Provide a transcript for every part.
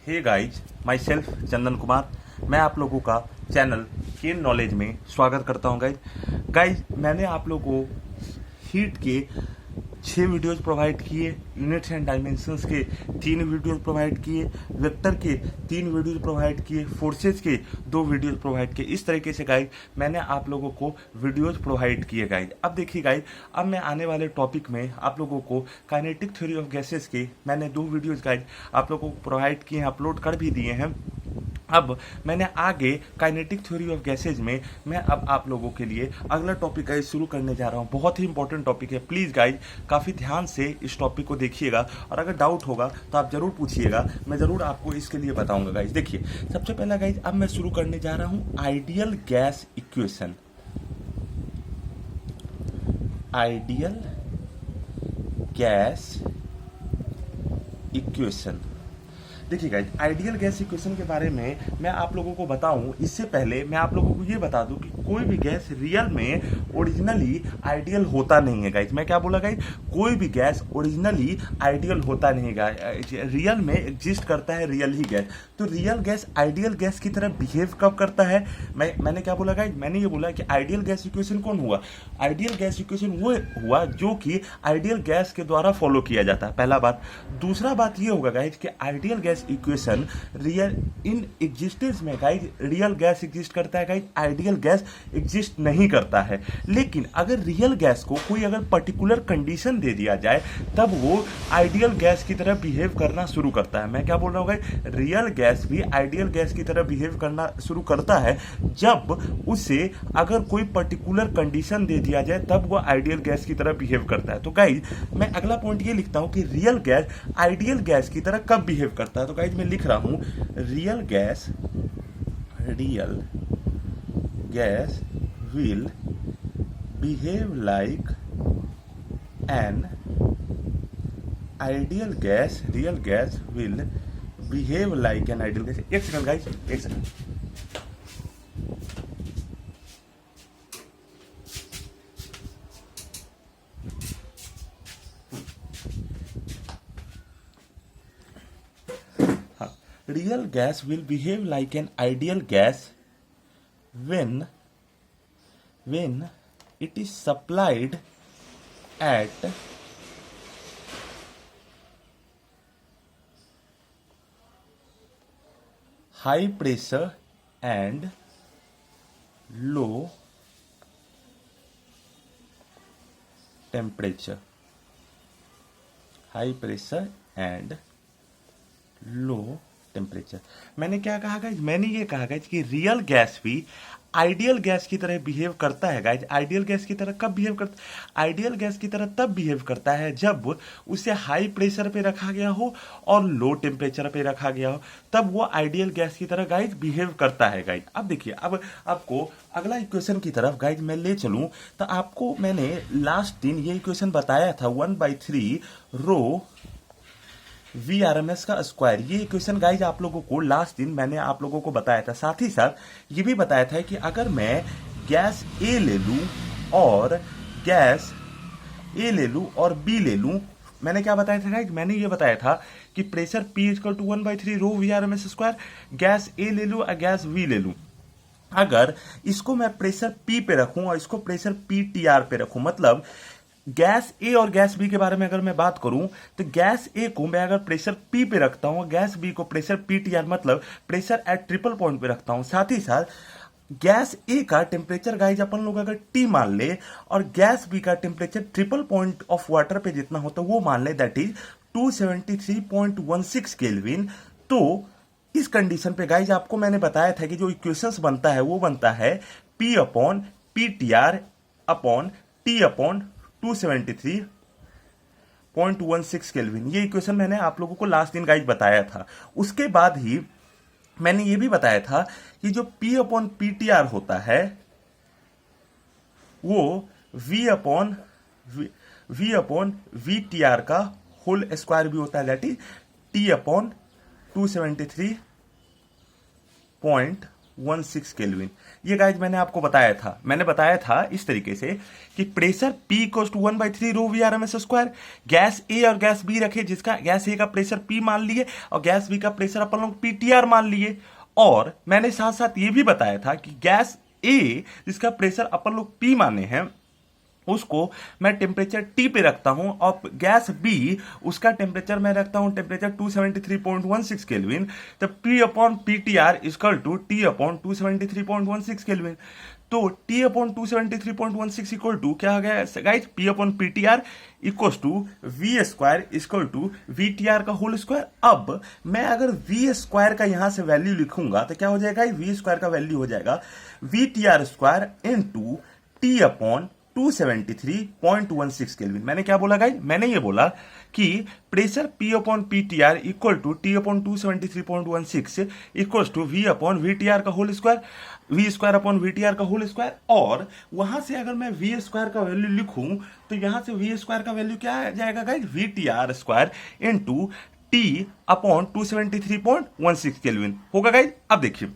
Hey guys, my self Chandan Kumar. मैं आप लोगों का चैनल केन नॉलेज में स्वागत करता हूं। गाइज मैंने आप लोगों को हीट के 6 वीडियोज प्रोवाइड किए, यूनिट्स एंड डायमेंशंस के 3 वीडियोज प्रोवाइड किए, वेक्टर के 3 वीडियोज प्रोवाइड किए, फोर्सेज के 2 वीडियोज प्रोवाइड किए। इस तरीके से गाइज मैंने आप लोगों को वीडियोज प्रोवाइड किए गाइज। अब देखिए गाइज, अब मैं आने वाले टॉपिक में आप लोगों को काइनेटिक थ्योरी ऑफ गैसेस के मैंने 2 वीडियोज गाइज आप लोगों को प्रोवाइड किए हैं, अपलोड कर भी दिए हैं। अब मैंने आगे काइनेटिक थ्योरी ऑफ गैसेज में मैं अब आप लोगों के लिए अगला टॉपिक गाइज शुरू करने जा रहा हूं। बहुत ही इंपॉर्टेंट टॉपिक है, प्लीज़ गाइज काफ़ी ध्यान से इस टॉपिक को देखिएगा और अगर डाउट होगा तो आप ज़रूर पूछिएगा, मैं ज़रूर आपको इसके लिए बताऊंगा गाइज। देखिए सबसे पहला गाइज अब मैं शुरू करने जा रहा हूं ideal gas equation. Ideal gas equation. देखिए गाइज, आइडियल गैस इक्वेशन के बारे में मैं आप लोगों को बताऊं इससे पहले मैं आप लोगों को ये बता दूं कि कोई भी गैस रियल में ओरिजिनली आइडियल होता नहीं है गाइज। मैं क्या बोला गाइज, कोई भी गैस ओरिजिनली आइडियल होता नहीं है गाइज, रियल में एग्जिस्ट करता है रियल ही गैस। तो रियल गैस आइडियल गैस की तरह बिहेव कब करता है? मैंने क्या बोला गाइज, मैंने ये बोला कि आइडियल गैस इक्वेशन कौन हुआ? आइडियल गैस इक्वेशन वो हुआ जो कि आइडियल गैस के द्वारा फॉलो किया जाता है, पहला बात। दूसरा बात ये होगा गाइज कि ideal gas equation real in existence में गाइज रियल गैस एग्जिस्ट करता है गाइज, आइडियल गैस एग्जिस्ट नहीं करता है। लेकिन अगर रियल गैस को कोई अगर पर्टिकुलर कंडीशन दे दिया जाए तब वो आइडियल गैस की तरह बिहेव करना शुरू करता है। मैं क्या बोल रहा हूँ गाइज, रियल गैस भी आइडियल गैस की तरह बिहेव करना शुरू करता है जब उसे अगर कोई पर्टिकुलर कंडीशन दे दिया जाए तब वो आइडियल गैस की तरह बिहेव करता है। तो गाइज मैं अगला पॉइंट ये लिखता हूँ कि रियल गैस आइडियल गैस की तरह कब बिहेव करता है। तो गाइज मैं लिख रहा हूं real gas will behave like an ideal gas. Real gas will behave like an ideal gas. एक सेकंड गाइज, एक second. Real gas will behave like an ideal gas when it is supplied at high pressure and low temperature. High pressure and low temperature. मैंने क्या कहा guys, मैंने ये कहा guys कि real gas भी आइडियल गैस की तरह बिहेव करता है गाइज। आइडियल गैस की तरह कब बिहेव करता है? आइडियल गैस की तरह तब बिहेव करता है जब उसे हाई प्रेशर पे रखा गया हो और लो टेम्परेचर पे रखा गया हो, तब वो आइडियल गैस की तरह गाइज बिहेव करता है गाइज। अब देखिए, अब आपको अगला इक्वेशन की तरफ गाइज मैं ले चलूं तो आपको मैंने लास्ट दिन ये इक्वेशन बताया था 1/3 रो VRMS का स्क्वायर। ये इक्वेशन गाइज आप लोगों को लास्ट दिन मैंने आप लोगों को बताया था। साथ ही साथ ये भी बताया था कि अगर मैं गैस A ले लूं और गैस A ले लूं और B ले लूं, मैंने क्या बताया था गाइज, मैंने ये बताया था कि pressure P = 1/3 rho VRMS square. Gas A ले लूं और गैस B ले लूं, अगर इसको मैं प्रेशर P पे रखूं और इसको प्रेशर PTR पे रखूं, मतलब गैस ए और गैस बी के बारे में अगर मैं बात करूं तो गैस ए को मैं अगर प्रेशर पी पे रखता हूं, गैस बी को प्रेशर पीटीआर मतलब प्रेशर एट ट्रिपल पॉइंट पे रखता हूं। साथ ही साथ गैस ए का टेम्परेचर गाइज अपन लोग अगर टी मान ले और गैस बी का temperature triple point of water पे जितना होता है वो मान ले, दैट इज 273.16 केल्विन। तो इस कंडीशन पे गाइज आपको मैंने बताया था कि जो इक्वेशंस बनता है वो बनता है P upon PTR upon T upon 273.16 kelvin. ये इक्वेशन मैंने आप लोगों को लास्ट दिन गाइज बताया था। उसके बाद ही मैंने ये भी बताया था कि जो P अपॉन PTR होता है वो V अपॉन VTR का होल स्क्वायर भी होता है, that is T upon 273.16 273.16 kelvin. ये गाइज मैंने आपको बताया था इस तरीके से कि pressure P equals to 1/3 rho VRMS square, gas A और गैस बी रखे, जिसका गैस ए का प्रेशर P मान लिए और गैस बी का प्रेशर अपन लोग PTR मान लिए। और मैंने साथ साथ ये भी बताया था कि गैस ए जिसका प्रेशर अपन लोग P माने हैं उसको मैं टेम्परेचर T पे रखता हूं और गैस B उसका टेम्परेचर मैं रखता हूं टेम्परेचर 273.16 केल्विन। तो P upon PTR equal to T upon 273.16 kelvin. तो T अपॉन 273.16 इक्वल टू क्या हो गया guys, P upon PTR equal to V square equal to VTR का होल स्क्वायर। अब मैं अगर V स्क्वायर का यहां से वैल्यू लिखूंगा तो क्या हो जाएगा, V स्क्वायर का वैल्यू हो जाएगा VTR square into T upon 273.16 kelvin. मैंने क्या बोला गाइज, मैंने ये बोला कि pressure P upon PTR equal to T upon 273.16 equal to V upon VTR का whole square, V square upon VTR का होल स्क्वायर। और वहां से अगर मैं V स्क्वायर का वैल्यू लिखूं तो यहां से V स्क्वायर का वैल्यू क्या आ जाएगा guys, VTR square into T upon 273.16 kelvin होगा गाइज। अब देखिए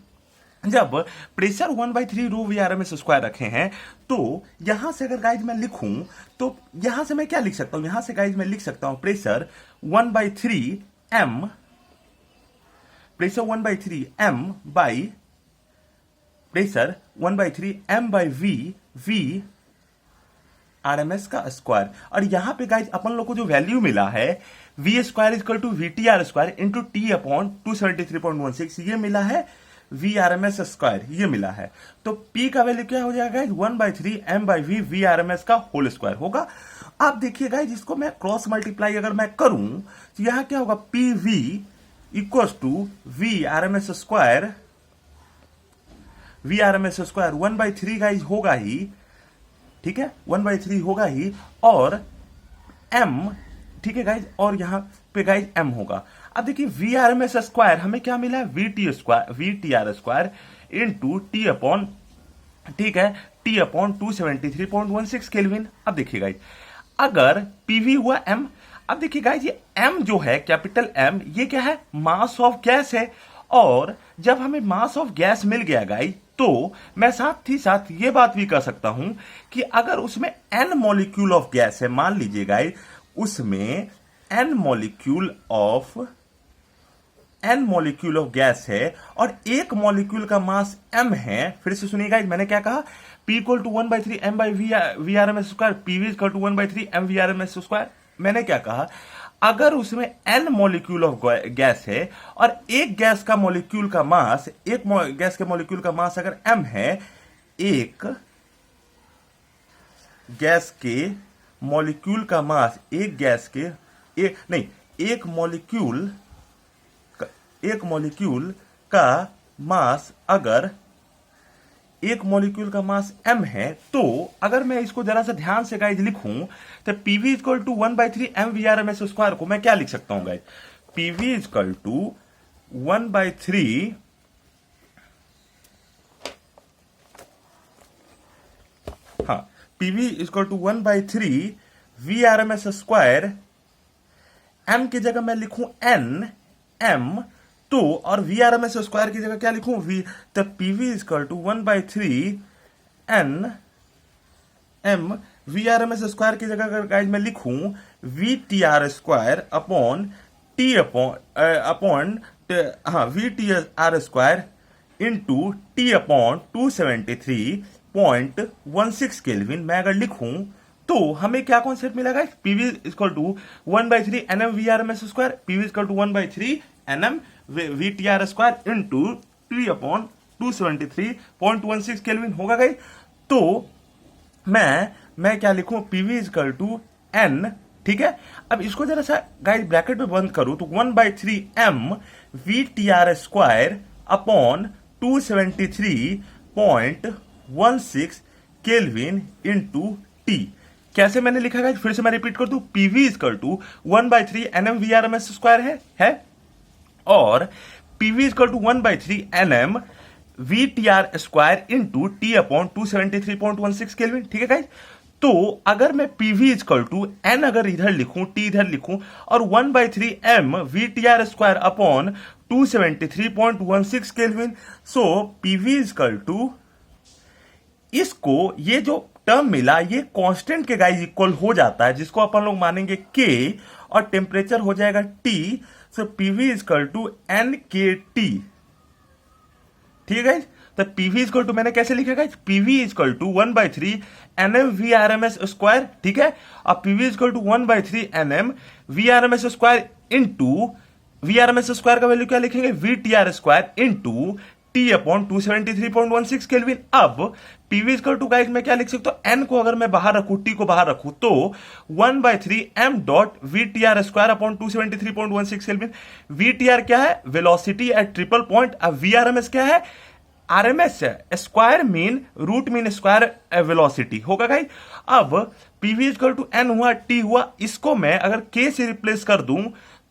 जब प्रेशर 1/3 रो VRMS स्क्वायर रखे हैं तो यहां से अगर गाइज मैं लिखूं तो यहां से मैं क्या लिख सकता हूं, यहां से गाइज मैं लिख सकता हूं pressure 1/3 M, pressure 1/3 M by pressure 1/3 M by V RMS का स्क्वायर। और यहां पे गाइज अपन लोग को जो वैल्यू मिला है V square equal to VTR square into T upon 273.16 ये मिला है VRMS स्क्वायर, ये मिला है। तो P का वैल्यू क्या हो जाएगा 1/3 M बाई V VRMS का होल स्क्वायर होगा। आप देखिए गाइज इसको मैं क्रॉस मल्टीप्लाई अगर मैं करूं तो यहां क्या होगा, PV equal to VRMS square, VRMS square 1/3 guys होगा ही, ठीक है 1/3 होगा ही, और M, ठीक है गाइज, और यहां पे गाइज M होगा। अब देखिए VRMS स्क्वायर हमें क्या मिला है, VTR square into T upon, ठीक है T अपॉन 273.16 केल्विन। अब देखिए गाइज अगर PV हुआ M, अब देखिए गाइज ये M जो है कैपिटल M ये क्या है, मास ऑफ गैस है। और जब हमें मास ऑफ गैस मिल गया गाइज तो मैं साथ ही साथ ये बात भी कर सकता हूं कि अगर उसमें N मॉलिक्यूल ऑफ गैस है, मान लीजिए गाइज उसमें N मॉलिक्यूल ऑफ गैस है और एक मॉलिक्यूल का मास M है। फिर से सुनिएगा मैंने क्या कहा, P equal to 1/3 M by VRMS square, PV equal to 1/3 M VRMS square. मैंने क्या कहा, अगर उसमें N मॉलिक्यूल ऑफ गैस है और एक गैस का मॉलिक्यूल का मास, एक गैस के मॉलिक्यूल का मास अगर M है, एक गैस के मॉलिक्यूल का मास, एक गैस के एक मॉलिक्यूल का मास, अगर एक मॉलिक्यूल का मास M है तो अगर मैं इसको जरा सा ध्यान से गाइज लिखूं तो PV equal to 1/3 M VRMS square को मैं क्या लिख सकता हूं guys, PV equal to 1/3 PV equal to 1/3 VRMS square, M की जगह मैं लिखूं N M तो, और VRMS स्क्वायर की जगह क्या लिखूं V, तो PV equal to 1/3 N M VRMS square की जगह अगर गाइज मैं लिखूं VTR square upon T upon VTR square into T upon 273.16 kelvin मैं अगर लिखूं तो हमें क्या कॉन्सेप्ट मिला guys, PV equal to 1/3 NM VRMS square, PV equal to 1/3 NM VTR square into T upon 273.16 kelvin होगा गाइस। तो मैं क्या लिखूं, PV इक्वल टू N, ठीक है। अब इसको जरा सा गाइस ब्रैकेट में बंद करूं तो 1/3 M VTR square upon 273.16 kelvin into T। कैसे मैंने लिखा है फिर से मैं रिपीट कर दूं, PV equal to 1/3 NM VRMS square है और PV equal to 1/3 NM VTR square into T upon 273.16 kelvin, ठीक है गाइस। तो अगर मैं पीवी इजकल टू एन अगर इधर लिखूं, टी इधर लिखूं, और 1/3 M V T R square upon 273.16 kelvin, so PV equal to, इसको ये जो टर्म मिला ये कांस्टेंट के गाइस इक्वल हो जाता है, जिसको अपन लोग मानेंगे के, और टेम्परेचर हो जाएगा T. So PV equal to N K T. ठीक है गाइस, तो पीवी इजकल टू मैंने कैसे लिखा guys, PV equal to 1/3 NM V R M S square. ठीक है, अब PV equal to 1/3 NM V R M S square into, V R M S square का वैल्यू क्या लिखेंगे, V T R square into T upon 273.16 kelvin. अब PV equal to guys मैं क्या लिख सकता हूं, एन को अगर मैं बाहर रखूं, टी को बाहर रखूं, तो 1/3 M dot V T R square upon 273.16 kelvin. V T R क्या है, वेलोसिटी एट ट्रिपल पॉइंट। अब वी आर एम एस क्या है, RMS square mean root mean square velocity होगा गाइस। अब पीवी इजकल टू एन हुआ, T हुआ, इसको मैं अगर के से रिप्लेस कर दूं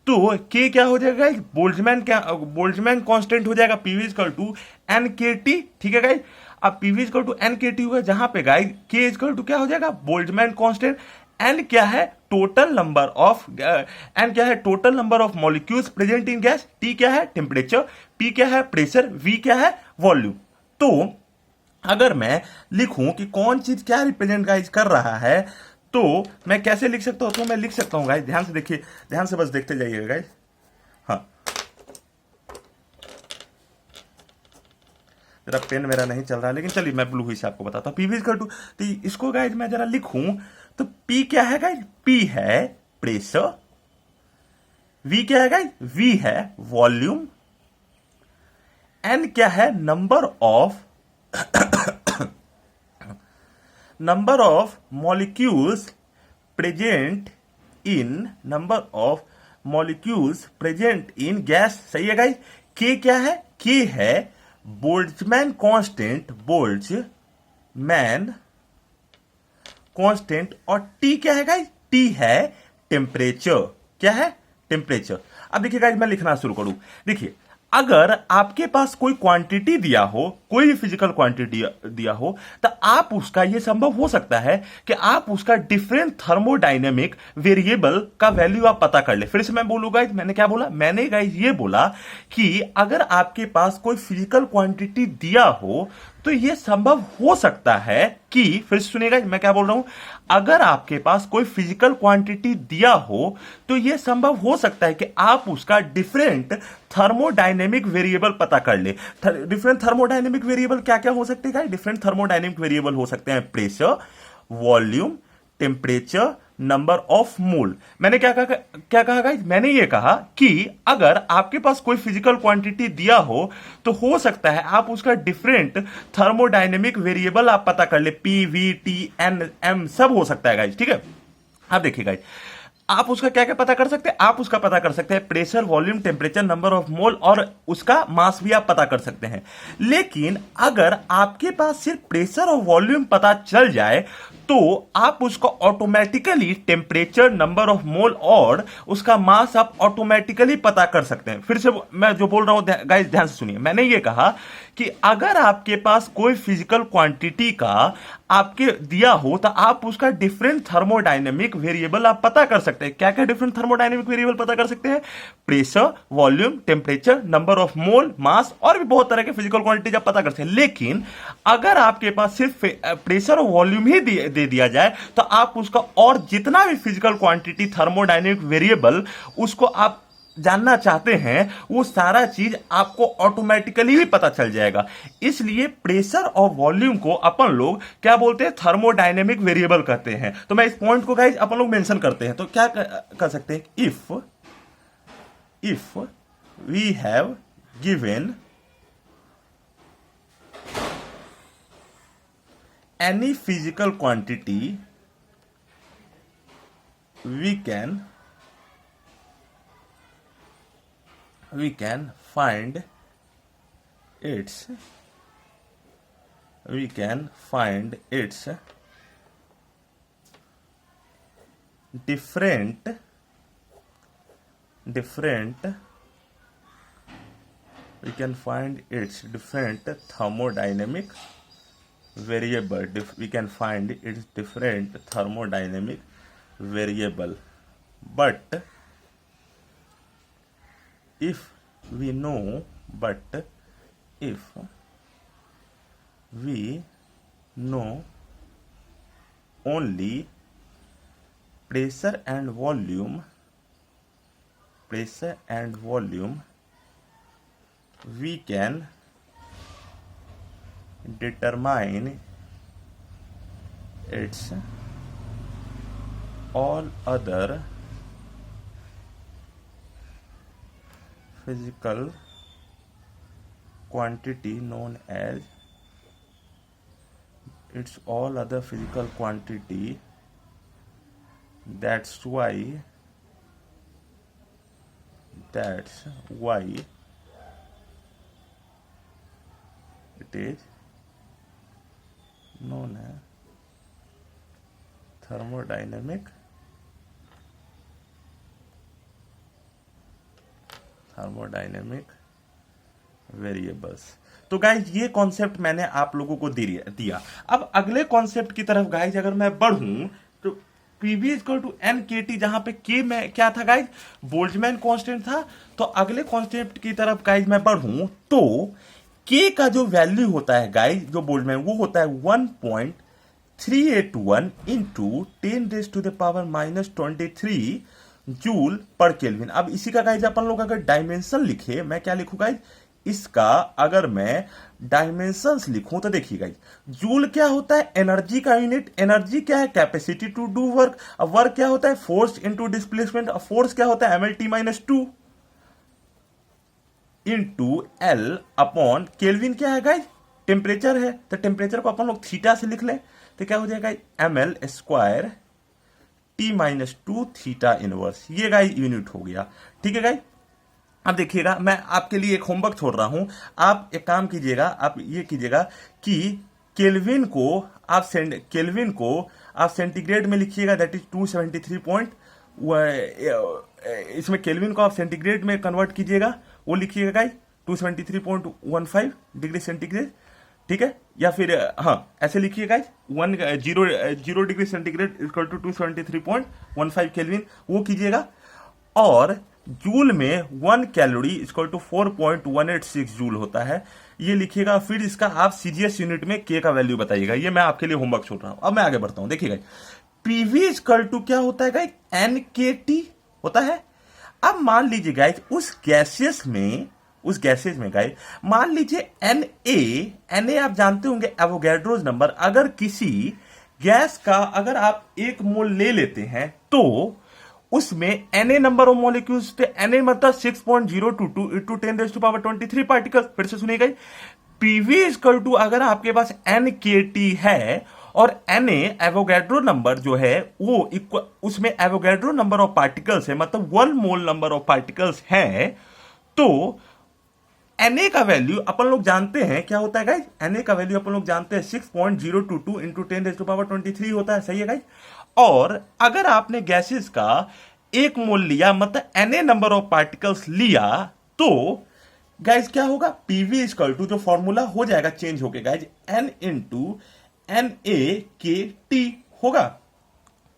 तो के क्या हो जाएगा गाइस, बोल्ट्जमैन कांस्टेंट हो जाएगा, PV equal to N K T. ठीक है गाइस, अब PV equal to N K T हुआ, जहां पे गाइस के इजकल टू क्या हो जाएगा, बोल्ट्जमैन कांस्टेंट। एन क्या है, टोटल नंबर ऑफ, एन क्या है, total number of molecules present in gas. T क्या है, टेम्परेचर। पी क्या है, प्रेशर। वी क्या है, वॉल्यूम। तो अगर मैं लिखूं कि कौन चीज क्या रिप्रेजेंट गाइस कर रहा है, तो मैं कैसे लिख सकता हूं, तो मैं लिख सकता हूं गाइस, ध्यान से देखिए, ध्यान से बस देखते जाइएगा गाइस। हाँ, जरा पेन मेरा नहीं चल रहा है, लेकिन चलिए मैं ब्लू ही से आपको बताता हूं। पीवी इजकल टू, तो इसको गाइस मैं जरा लिखूं तो पी क्या है गाइस, पी है प्रेशर। वी क्या है गाइस, वी है वॉल्यूम। एन क्या है, number of molecules present in, number of molecules present in gas. सही है गाइस। के क्या है, के है बोल्ट्जमैन कांस्टेंट, बोल्ट्जमैन कांस्टेंट। और टी क्या है गाइस, टी है टेम्परेचर। क्या है, टेम्परेचर। अब देखिए गाइस, मैं लिखना शुरू करूं। देखिए, अगर आपके पास कोई क्वांटिटी दिया हो, कोई भी फिजिकल क्वांटिटी दिया हो, तो आप उसका, यह संभव हो सकता है कि आप उसका डिफरेंट थर्मोडायनेमिक वेरिएबल का वैल्यू आप पता कर ले। फिर से मैं बोलूंगा, मैंने क्या बोला, मैंने गाइस ये बोला कि अगर आपके पास कोई फिजिकल क्वांटिटी दिया हो तो यह संभव हो सकता है कि, फिर सुनिएगा मैं क्या बोल रहा हूं, अगर आपके पास कोई फिजिकल क्वांटिटी दिया हो तो यह संभव हो सकता है कि आप उसका डिफरेंट थर्मोडायनेमिक वेरिएबल पता कर ले। डिफरेंट थर्मोडायनेमिक वेरिएबल क्या क्या हो सकते हैं, डिफरेंट थर्मोडायनेमिक वेरिएबल हो सकते हैं pressure, volume, temperature, number of मोल। मैंने क्या कहा गाइस, मैंने ये कहा कि अगर आपके पास कोई फिजिकल क्वांटिटी दिया हो तो हो सकता है आप उसका डिफरेंट थर्मोडायनेमिक वेरिएबल आप पता कर ले, P V T N M सब हो सकता है गाइस। ठीक है, अब देखिए गाइस, आप उसका क्या क्या पता कर सकते हैं, आप उसका पता कर सकते हैं pressure, volume, temperature, number of मोल, और उसका मास भी आप पता कर सकते हैं। लेकिन अगर आपके पास सिर्फ प्रेशर और वॉल्यूम पता चल जाए तो आप उसको ऑटोमेटिकली टेम्परेचर, नंबर ऑफ मोल और उसका मास आप ऑटोमेटिकली पता कर सकते हैं। फिर से मैं जो बोल रहा हूं गाइस, ध्यान से सुनिए। मैंने ये कहा कि अगर आपके पास कोई फिजिकल क्वांटिटी का आपके दिया हो तो आप उसका डिफरेंट थर्मोडायनेमिक वेरिएबल आप पता कर सकते हैं। क्या क्या डिफरेंट थर्मोडायनेमिक वेरिएबल पता कर सकते हैं, pressure, volume, temperature, number of mole, mass, और भी बहुत तरह के फिजिकल क्वांटिटी आप पता कर सकते हैं। लेकिन अगर आपके पास सिर्फ प्रेशर और वॉल्यूम ही दे दिया जाए तो आप उसका और जितना भी फिजिकल क्वांटिटी, थर्मोडायनेमिक वेरिएबल उसको आप जानना चाहते हैं, वो सारा चीज आपको ऑटोमेटिकली भी पता चल जाएगा। इसलिए प्रेशर और वॉल्यूम को अपन लोग क्या बोलते हैं, थर्मोडायनेमिक वेरिएबल कहते हैं। तो मैं इस पॉइंट को गाइस अपन लोग मेंशन करते हैं। तो क्या कर सकते हैं, if we have given any physical quantity, we can find its different thermodynamic variable, we can find its different thermodynamic variable. But if we know only pressure and volume, we can determine its all other physical quantity known as its all other physical quantity. That's why it is known as thermodynamic variables. तो guys ये concept मैंने आप लोगों को दिया। अब अगले concept की तरफ गाइज अगर मैं बढ़ूं तो PV equal to N K T, जहां पे के में क्या था गाइज, बोल्ट्जमैन कांस्टेंट था। तो अगले कॉन्सेप्ट की तरफ गाइज मैं बढ़ूं तो के का जो वैल्यू होता है गाइज, जो बोल्ट्जमैन, वो होता है 1.381 इंटू 10⁻⁻23 जूल पर केल्विन। अब इसी का गाइज अपन लोग अगर डायमेंशन लिखे, मैं क्या लिखूं गाइज, इसका अगर मैं डायमेंशंस लिखूं तो देखिए गाइज, जूल क्या होता है, एनर्जी का यूनिट। एनर्जी क्या है, कैपेसिटी टू डू वर्क। अब वर्क क्या होता है, फोर्स इनटू डिस्प्लेसमेंट। अब फोर्स क्या होता है, mlt-2 into L upon kelvin क्या है गाइज, टेम्परेचर है। तो टेम्परेचर को अपन लोग थीटा से लिख लें तो क्या हो जाएगा, ml² T-2 थीटा इनवर्स। ये गाइज यूनिट हो गया। ठीक है गाइज। अब देखिएगा, मैं आपके लिए एक होमवर्क छोड़ रहा हूं। आप एक काम कीजिएगा, आप ये कीजिएगा कि केल्विन को आप सेंटीग्रेड में लिखिएगा, दैट इज 273 इसमें केल्विन को आप सेंटीग्रेड में कन्वर्ट कीजिएगा, वो लिखिएगा गाइज 273.15 डिग्री सेंटीग्रेड। ठीक है, या फिर हाँ ऐसे लिखिए guys 0 degree centigrade equal to 273.15 kelvin, वो कीजिएगा। और जूल में 1 कैलोरी इक्वल टू 4.186 जूल होता है, ये लिखिएगा। फिर इसका आप सीजीएस यूनिट में के का वैल्यू बताइएगा। ये मैं आपके लिए होमवर्क छोड़ रहा हूं। अब मैं आगे बढ़ता हूं। देखिएगा, पीवी इक्वल टू क्या होता है गाइज, एनकेटी होता है। अब मान लीजिए गाइज उस गैसेस में गाइज मान लीजिए Na आप जानते होंगे एवोगैड्रोज नंबर। अगर किसी गैस का अगर आप 1 मोल ले लेते हैं तो उसमें Na नंबर ऑफ मॉलिक्यूल्स थे। Na मतलब 6.022 इंटू 10⁻23 पार्टिकल्स। फिर से सुनिएगा, पीवी इक्वल टू अगर आपके पास NKT है और Na एवोगैड्रो नंबर जो है वो उसमें एवोगैड्रो नंबर ऑफ पार्टिकल्स है, मतलब 1 मोल नंबर ऑफ पार्टिकल्स है, तो Na का वैल्यू अपन लोग जानते हैं क्या होता है गाइज, Na का वैल्यू अपन लोग जानते हैं 6.022 इंटू 10⁻23 होता है। सही है गाइज। और अगर आपने गैसेस का 1 मोल लिया, मतलब Na नंबर ऑफ पार्टिकल्स लिया, तो गाइज क्या होगा, पीवी इक्वल टू जो फॉर्मूला हो जाएगा चेंज होके गाइज N इंटू NaKT होगा।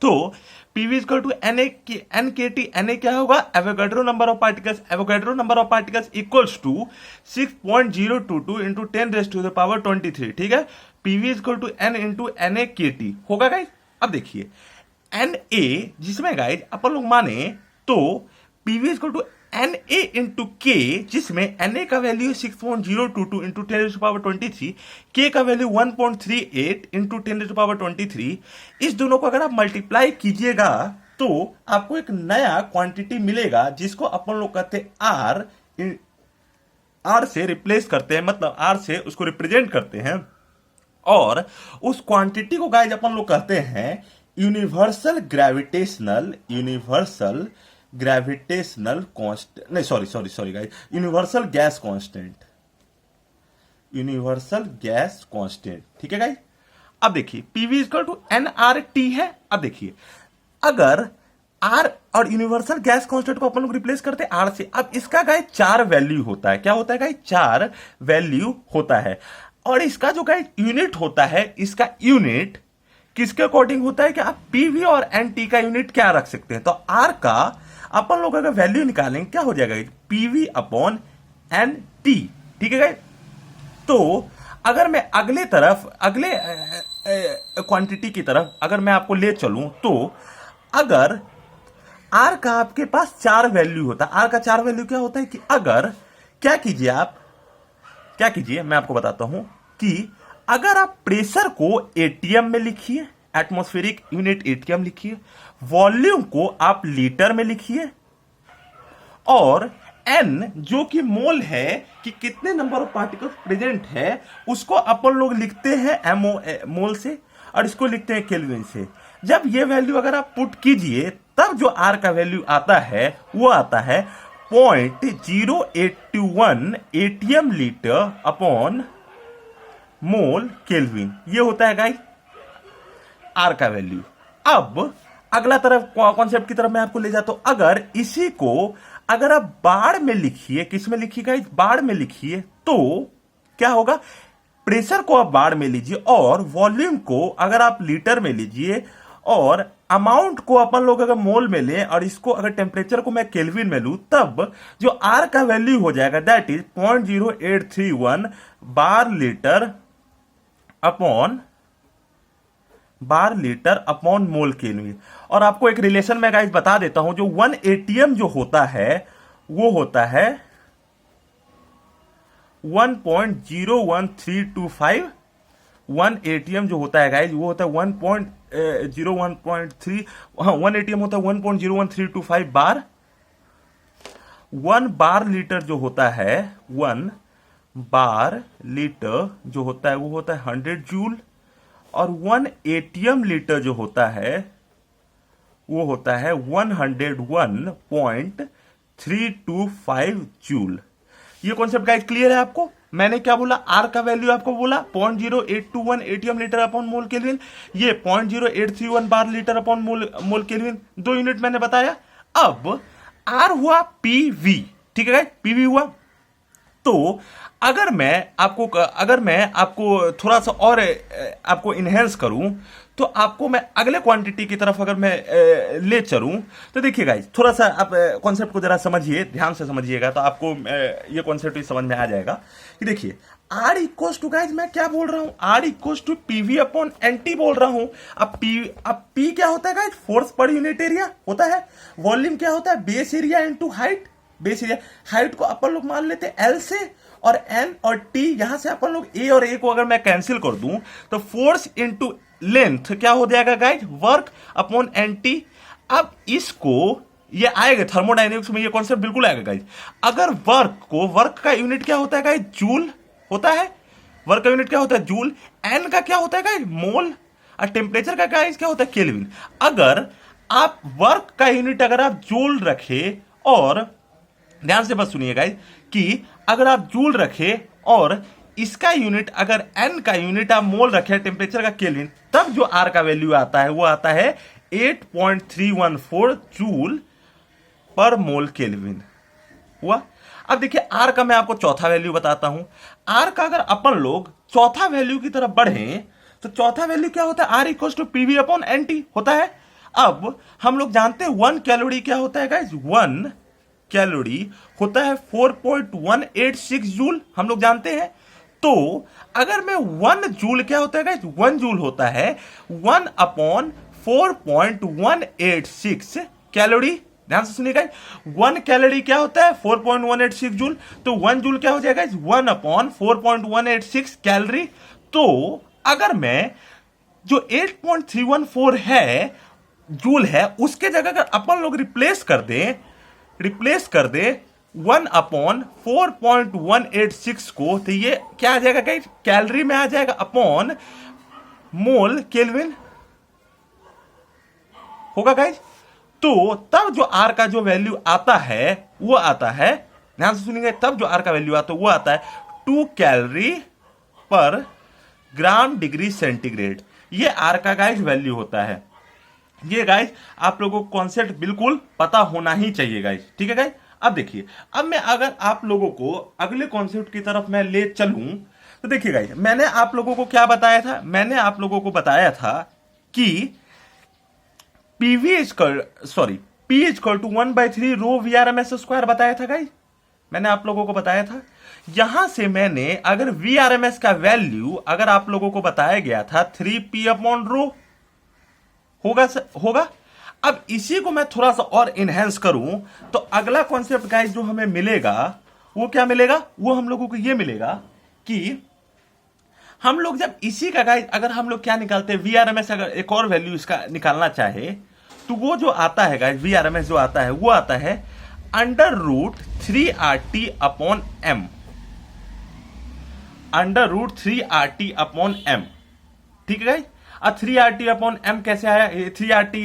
तो PV equal to NKT, Na क्या होगा, Avogadro number of particles. Avogadro number of particles equals to 6.022 into 10⁻23। ठीक है, PV equal to N into NaKT होगा गाइज। अब देखिए Na जिसमें गाइज अपन लोग माने तो PV equal to Na into K, जिसमें Na का वैल्यू 6.022 इंटू 10⁻23, के का वैल्यू 1.38 इंटू 10⁻23। इस दोनों को अगर आप मल्टीप्लाई कीजिएगा तो आपको एक नया क्वांटिटी मिलेगा, जिसको अपन लोग कहते हैं आर से रिप्लेस करते हैं, मतलब आर से उसको रिप्रेजेंट करते हैं। और उस क्वांटिटी को गाइज अपन लोग कहते हैं यूनिवर्सल ग्रेविटेशनल कांस्टेंट, नहीं sorry guys, universal gas constant. ठीक है गाइस। अब देखिए पीवी इक्वल टू NRT है। अब देखिए अगर आर और यूनिवर्सल गैस कांस्टेंट को अपन लोग रिप्लेस करते हैं आर से। अब इसका गाइस 4 वैल्यू होता है। क्या होता है गाइस, 4 वैल्यू होता है। और इसका जो गाइस यूनिट होता है, इसका यूनिट किसके अकॉर्डिंग होता है कि आप पीवी और एनटी का यूनिट क्या रख सकते हैं। तो आर का अपन लोग अगर वैल्यू निकालेंगे क्या हो जाएगा, पीवी अपॉन एन टी। ठीक है गाइस। तो अगर मैं अगले क्वांटिटी की तरफ अगर मैं आपको ले चलूं, तो अगर आर का आपके पास 4 वैल्यू होता है, आर का 4 वैल्यू क्या होता है कि अगर क्या कीजिए मैं आपको बताता हूं कि अगर आप प्रेशर को एटीएम में लिखिए, एटमॉस्फेरिक यूनिट एटीएम लिखिए, वॉल्यूम को आप लीटर में लिखिए, और एन जो कि मोल है कि कितने नंबर ऑफ पार्टिकल्स प्रेजेंट है, उसको अपन लोग लिखते हैं मोल से, और इसको लिखते हैं केल्विन से। जब ये वैल्यू अगर आप पुट कीजिए, तब जो आर का वैल्यू आता है वो आता है 0.0821 ATM litre upon mole kelvin. ये होता है गाइस आर का वैल्यू। अब अगला तरफ कॉन्सेप्ट की तरफ मैं आपको ले जाता हूं। अगर इसी को अगर आप बार में लिखिए, किस में लिखिए गाइस, बार में लिखिए, तो क्या होगा, प्रेशर को आप बार में लीजिए और वॉल्यूम को अगर आप लीटर में लीजिए, और अमाउंट को अपन लोग अगर मोल में लें, और इसको अगर टेम्परेचर को मैं केल्विन में लूं, तब जो आर का वैल्यू हो जाएगा that is 0.0831 bar litre upon mole kelvin. और आपको एक रिलेशन में गाइस बता देता हूं, जो 1 एटीएम जो होता है वो होता है 1.01325। 1 एटीएम जो होता है गाइस वो होता है 1.01.3, 1 एटीएम होता है 1.01325 बार। 1 बार लीटर जो होता है, 1 बार लीटर जो होता है वो होता है 100 जूल, और 1 एटीएम लीटर जो होता है वो होता है 101.325 जूल। ये कॉन्सेप्ट गाइस क्लियर है आपको। मैंने क्या बोला, आर का वैल्यू आपको बोला 0.0821 ATM litre upon mole kelvin, ये 0.0831 bar litre upon mole kelvin, 2 unit मैंने बताया। अब आर हुआ पीवी, ठीक है गाइस, पीवी हुआ। तो अगर मैं आपको थोड़ा सा और आपको इनहेंस करूं, तो आपको मैं अगले क्वांटिटी की तरफ अगर मैं ले चलूं, तो देखिए गाइस, थोड़ा सा आप कॉन्सेप्ट को जरा समझिए, ध्यान से समझिएगा, तो आपको ये कॉन्सेप्ट समझ में आ जाएगा कि देखिए आर इक्वल्स टू, गाइस मैं क्या बोल रहा हूं, R equals to PV upon NT बोल रहा हूं। अब पी क्या होता है guys, force per unit area होता है। वॉल्यूम क्या होता है, base area into height. Base area, height को अपन लोग मान लेते हैं एल से, और एन और टी, यहां से अपन लोग ए और ए को अगर मैं कैंसिल कर दूं, तो फोर्स इनटू लेंथ क्या हो जाएगा guys, work upon N T. अब इसको ये आएगा थर्मोडायनेमिक्स में, ये कॉन्सेप्ट बिल्कुल आएगा गाइस। अगर वर्क का यूनिट क्या होता है गाइस, जूल होता है। वर्क का यूनिट क्या होता है, जूल। एन का क्या होता है गाइस, मोल। और टेम्परेचर का गाइस क्या होता है, केल्विन। अगर आप वर्क का यूनिट अगर आप जूल रखे, और ध्यान से बस सुनिए गाइस, कि अगर आप जूल रखे और इसका यूनिट अगर एन का यूनिट आप मोल रखे, टेम्परेचर का केल्विन, तब जो आर का वैल्यू आता है वो आता है 8.314 जूल पर मोल केल्विन हुआ। अब देखिए आर का मैं आपको चौथा वैल्यू बताता हूं। आर का अगर अपन लोग चौथा वैल्यू की तरफ बढ़े, तो चौथा वैल्यू क्या होता है, R equal to PV upon NT होता है। अब हम लोग जानते हैं 1 कैलोरी क्या होता है गाइस, 1 कैलोरी होता है 4.186 जूल, हम लोग जानते हैं। तो अगर मैं 1 जूल क्या होता है गाइस, 1 जूल होता है 1 अपॉन 4.186 कैलोरी। ध्यान से सुनिएगा, 1 कैलोरी क्या होता है 4.186 जूल, तो 1 जूल क्या हो जाएगा 1 अपॉन 4.186 कैलोरी। तो अगर मैं जो 8.314 है जूल है, उसके जगह अगर अपन लोग रिप्लेस कर दे 1 अपॉन 4.186 को, तो ये क्या आ जाएगा गाइस, कैलोरी में आ जाएगा, अपॉन मोल केल्विन होगा गाइस। तो तब जो आर का जो वैल्यू आता है वो आता है, ध्यान से सुनिएगा, तब जो आर का वैल्यू आता है वो आता है 2 कैलोरी पर ग्राम डिग्री सेंटीग्रेड। ये आर का गाइस वैल्यू होता है। ये गाइस आप लोगों को कॉन्सेप्ट बिल्कुल पता होना ही चाहिए गाइस, ठीक है गाइस। अब देखिए, अब मैं अगर आप लोगों को अगले कॉन्सेप्ट की तरफ मैं ले चलूं, तो देखिए गाइस, मैंने आप लोगों को क्या बताया था, मैंने आप लोगों को बताया था कि PV equal sorry P equal to 1/3 rho V R M S square बताया था गाइस, मैंने आप लोगों को बताया था। यहां से मैंने अगर वी आर एम एस का वैल्यू अगर आप लोगों को बताया गया था 3p अपॉन रो होगा। अब इसी को मैं थोड़ा सा और इनहेंस करूं तो अगला कॉन्सेप्ट गाइस जो हमें मिलेगा वो क्या मिलेगा, वो हम लोगों को ये मिलेगा कि हम लोग जब इसी का गाइस अगर हम लोग क्या निकालते हैं वीआरएमएस, अगर एक और वैल्यू इसका निकालना चाहे तो वो जो आता है गाइस वीआरएमएस जो आता है वो आता है √3RT upon m, √3RT upon m। ठीक है गाइस, अब 3RT अपॉन m कैसे आया, 3RT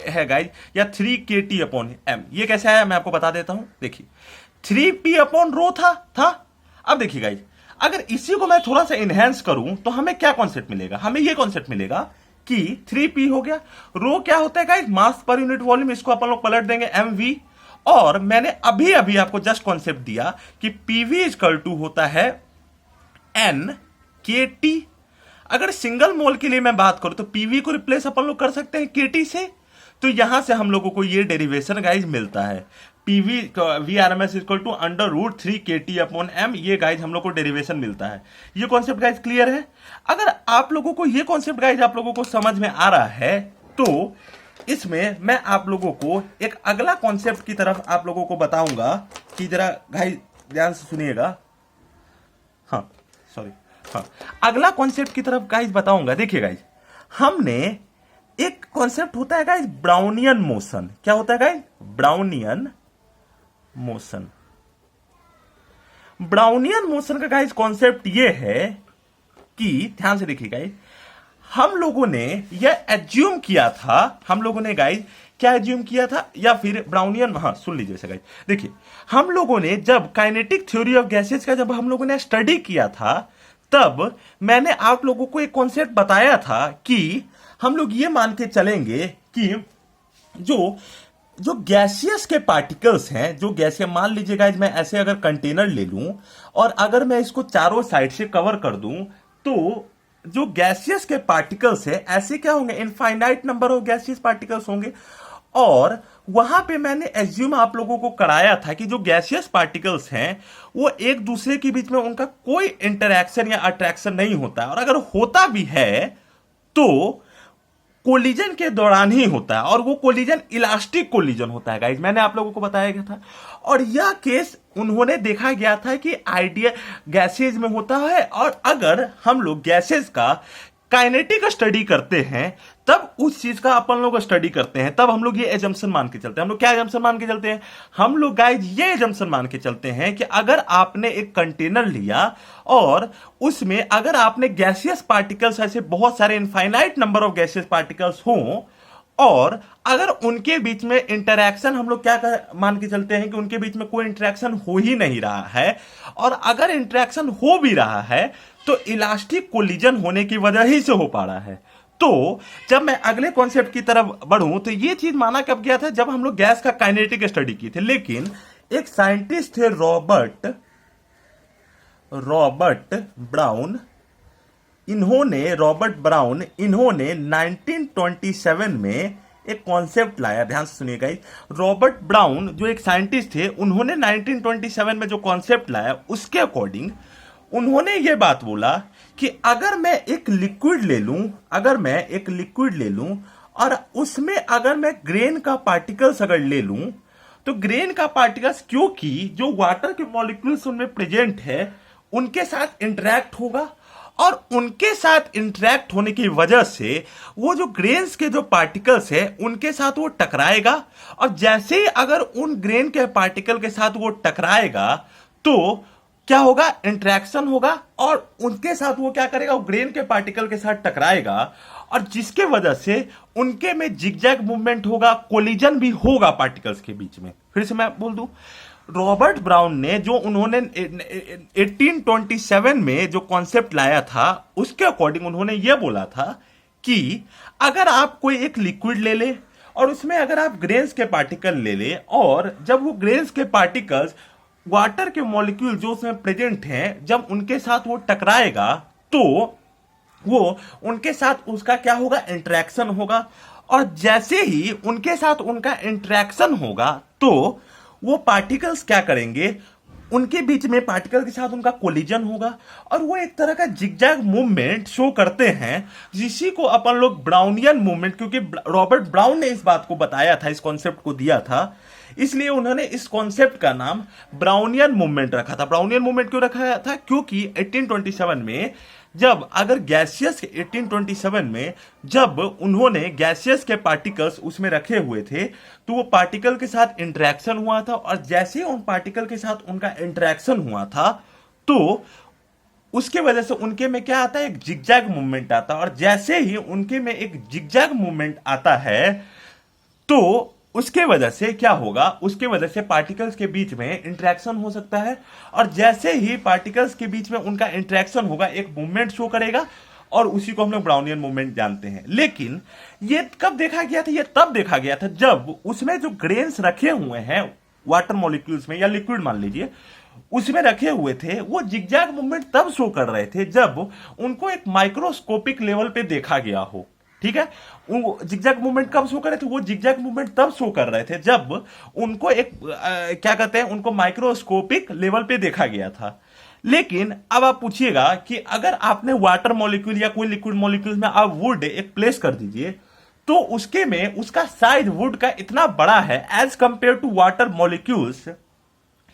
है गाइस, या 3KT अपॉन m, ये कैसे आया मैं आपको बता देता हूं। देखिए 3p अपॉन रो था। अब देखिए गाइस, अगर इसी को मैं थोड़ा सा इनहेंस करूं तो हमें क्या कॉन्सेप्ट मिलेगा, हमें ये कॉन्सेप्ट मिलेगा कि 3p हो गया, रो क्या होता है गाइस मास पर यूनिट वॉल्यूम, इसको अपन लोग पलट देंगे mv, और मैंने अभी अभी आपको जस्ट कॉन्सेप्ट दिया कि pv इक्वल टू होता है NKT। अगर सिंगल मोल के लिए मैं बात करूं तो पीवी को रिप्लेस अपन लोग कर सकते हैं केटी से, तो यहां से हम लोगों को ये डेरिवेशन गाइज मिलता है PV V R M S equal to √3KT upon m, ये गाइज हम लोग को डेरिवेशन मिलता है। ये कॉन्सेप्ट गाइज क्लियर है। अगर आप लोगों को ये कॉन्सेप्ट गाइज आप लोगों को समझ में आ रहा है तो इसमें मैं आप लोगों को एक अगला कॉन्सेप्ट की तरफ आप लोगों को बताऊंगा कि जरा गाइज ध्यान से सुनिएगा। हाँ सॉरी, हाँ अगला कॉन्सेप्ट की तरफ गाइज बताऊंगा। देखिए गाइज, हमने एक कॉन्सेप्ट होता है गाइज ब्राउनियन मोशन, क्या होता है guys Brownian motion. Brownian motion का गाइज कॉन्सेप्ट ये है कि ध्यान से देखिए गाइज, हम लोगों ने यह एज्यूम किया था, हम लोगों ने गाइज क्या एज्यूम किया था, या फिर ब्राउनियन, हाँ सुन लीजिए गाइज। देखिए हम लोगों ने जब काइनेटिक थ्योरी ऑफ गैसेज का जब हम लोगों ने स्टडी किया था तब मैंने आप लोगों को एक कॉन्सेप्ट बताया था कि हम लोग ये मान के चलेंगे कि जो गैसियस के पार्टिकल्स हैं, जो गैसियस, मान लीजिए गाइज मैं ऐसे अगर कंटेनर ले लूं और अगर मैं इसको चारों साइड से कवर कर दूं तो जो गैसियस के पार्टिकल्स है ऐसे क्या होंगे, infinite number of gaseous particles होंगे। और वहां पे मैंने एज्यूम आप लोगों को कराया था कि जो गैसियस पार्टिकल्स हैं वो एक दूसरे के बीच में उनका कोई इंटरैक्शन या अट्रैक्शन नहीं होता है, और अगर होता भी है तो कोलिजन के दौरान ही होता है, और वो कोलिजन इलास्टिक कोलिजन होता है गाइज, मैंने आप लोगों को बताया गया था। और यह केस उन्होंने देखा गया था कि आइडियल गैसेज में होता है, और अगर हम लोग गैसेज का काइनेटिक स्टडी करते हैं तब उस चीज का अपन लोग स्टडी करते हैं, तब हम लोग ये एजम्पशन मान के चलते हैं। हम लोग क्या एजम्पशन मान के चलते हैं, हम लोग गाइज ये एजम्पशन मान के चलते हैं कि अगर आपने एक कंटेनर लिया और उसमें अगर आपने गैसियस पार्टिकल्स, ऐसे बहुत सारे infinite number of gaseous particles हों, और अगर उनके बीच में इंटरैक्शन, हम लोग क्या मान के चलते हैं कि उनके बीच में कोई इंटरैक्शन हो ही नहीं रहा है, और अगर इंटरैक्शन हो भी रहा है तो इलास्टिक कोलिजन होने की वजह ही से हो पा रहा है। तो जब मैं अगले कॉन्सेप्ट की तरफ बढ़ूं तो ये चीज माना कब गया था, जब हम लोग गैस का काइनेटिक स्टडी की थे। लेकिन एक साइंटिस्ट थे रॉबर्ट ब्राउन, इन्होंने 1927 में एक कॉन्सेप्ट लाया। ध्यान से सुनिएगा, रॉबर्ट ब्राउन जो एक साइंटिस्ट थे, उन्होंने 1927 में जो कॉन्सेप्ट लाया उसके अकॉर्डिंग उन्होंने ये बात बोला कि अगर मैं एक लिक्विड ले लूं और उसमें अगर मैं ग्रेन का पार्टिकल्स अगर ले लूं तो ग्रेन का पार्टिकल्स, क्योंकि जो वाटर के मॉलिक्यूल्स उनमें प्रेजेंट है उनके साथ इंटरैक्ट होगा, और उनके साथ इंटरैक्ट होने की वजह से वो जो ग्रेन्स के जो पार्टिकल्स है उनके साथ वो टकराएगा, और जैसे ही अगर उन ग्रेन के पार्टिकल के साथ वो टकराएगा तो क्या होगा, इंटरैक्शन होगा, और उनके साथ वो क्या करेगा, वो ग्रेन के पार्टिकल के साथ टकराएगा, और जिसके वजह से उनके में जिगजैग मूवमेंट होगा, कोलिजन भी होगा पार्टिकल्स के बीच में। फिर से मैं बोल दूं, रॉबर्ट ब्राउन ने जो उन्होंने 1827 में जो कॉन्सेप्ट लाया था उसके अकॉर्डिंग उन्होंने ये बोला था कि अगर आप कोई एक लिक्विड ले ले और उसमें अगर आप ग्रेन्स के पार्टिकल ले ले, और जब वो ग्रेन्स के पार्टिकल्स वाटर के मॉलिक्यूल जो उसमें प्रेजेंट हैं, जब उनके साथ वो टकराएगा तो वो उनके साथ उसका क्या होगा, इंटरेक्शन होगा। और जैसे ही उनके साथ उनका इंटरेक्शन होगा तो वो पार्टिकल्स क्या करेंगे, उनके बीच में पार्टिकल के साथ उनका कोलिजन होगा और वो एक तरह का जिगजैग मूवमेंट शो करते हैं, जिसी को अपन लोग ब्राउनियन मूवमेंट, क्योंकि रॉबर्ट ब्राउन ने इस बात को बताया था, इस कॉन्सेप्ट को दिया था, इसलिए उन्होंने इस कॉन्सेप्ट का नाम ब्राउनियन मूवमेंट रखा था। ब्राउनियन मूवमेंट क्यों रखा था, क्योंकि 1827 में जब अगर गैसियस 1827 में जब उन्होंने गैसियस के पार्टिकल्स उसमें रखे हुए थे तो वो पार्टिकल के साथ इंटरेक्शन हुआ था, और जैसे उन पार्टिकल के साथ उनका इंटरेक्शन हुआ था तो उसके वजह से उनके में क्या आता है, एक जिगजैग मूवमेंट आता है। और जैसे ही उनके में एक जिगजैग मूवमेंट आता है तो उसके वजह से क्या होगा, उसके वजह से पार्टिकल्स के बीच में इंटरेक्शन हो सकता है, और जैसे ही पार्टिकल्स के बीच में उनका इंटरेक्शन होगा एक मूवमेंट शो करेगा, और उसी को हम लोग ब्राउनियन मूवमेंट जानते हैं। लेकिन ये कब देखा गया था, ये तब देखा गया था जब उसमें जो ग्रेन्स रखे हुए हैं वाटर मॉलिक्यूल्स में या लिक्विड मान लीजिए उसमें रखे हुए थे, वो जिगजैग मूवमेंट तब शो कर रहे थे जब उनको एक माइक्रोस्कोपिक लेवल पे देखा गया हो। ठीक है, वो जिगजैग मूवमेंट कब शो कर रहे थे, वो जिगजैग मूवमेंट तब शो कर रहे थे जब उनको एक क्या कहते हैं, उनको माइक्रोस्कोपिक लेवल पे देखा गया था। लेकिन अब आप पूछिएगा कि अगर आपने वाटर मॉलिक्यूल या कोई लिक्विड मॉलिक्यूल में आप वुड एक प्लेस कर दीजिए तो उसके में उसका साइज वुड का इतना बड़ा है as compare to water molecules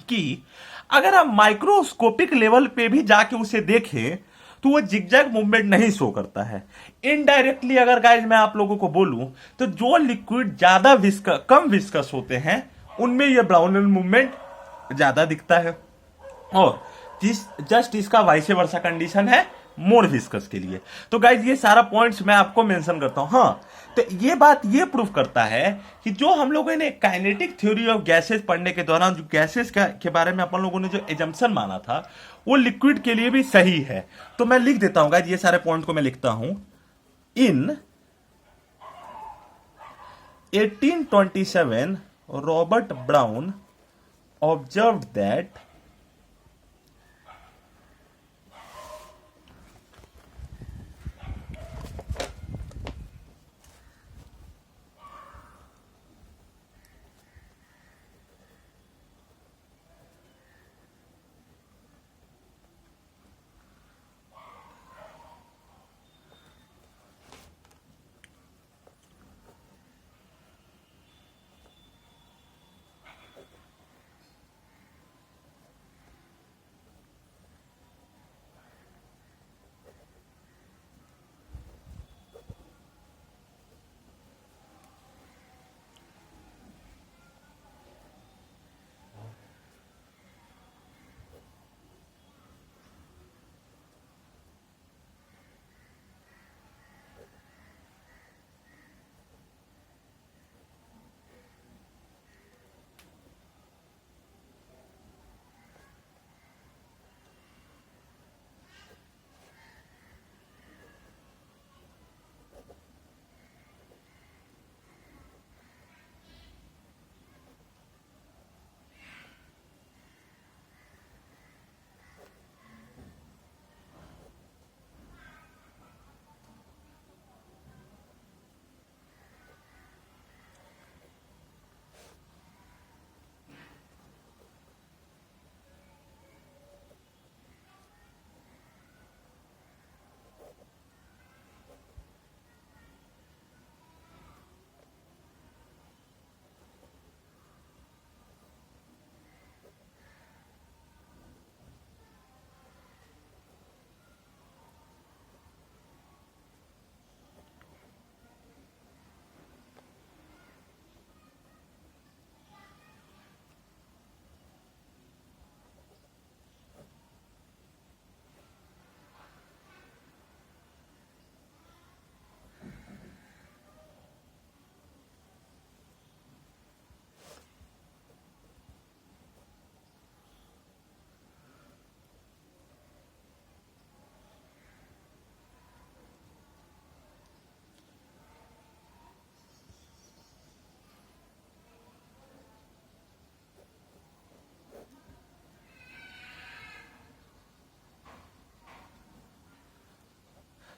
कि अगर आप माइक्रोस्कोपिक लेवल पे भी जाके उसे देखें तो वो जिगजैग मूवमेंट नहीं शो करता है। इनडायरेक्टली अगर गाइस मैं आप लोगों को बोलूं तो जो लिक्विड ज्यादा कम विस्कस होते हैं उनमें ये ब्राउनियन मूवमेंट ज्यादा दिखता है, और जस्ट इसका वाइस वर्सा कंडीशन है मोर विस्कस के लिए। तो गाइज ये सारा पॉइंट्स मैं आपको मेंशन करता हूं। हाँ, तो ये बात ये प्रूव करता है कि जो हम लोगों ने काइनेटिक थ्योरी ऑफ गैसेस पढ़ने के दौरान जो गैसेस के बारे में अपन लोगों ने जो एजम्पशन माना था वो लिक्विड के लिए भी सही है। तो मैं लिख देता हूं गाइज, ये सारे पॉइंट को मैं लिखता हूं। इन 1827 रॉबर्ट ब्राउन ऑब्जर्व्ड दैट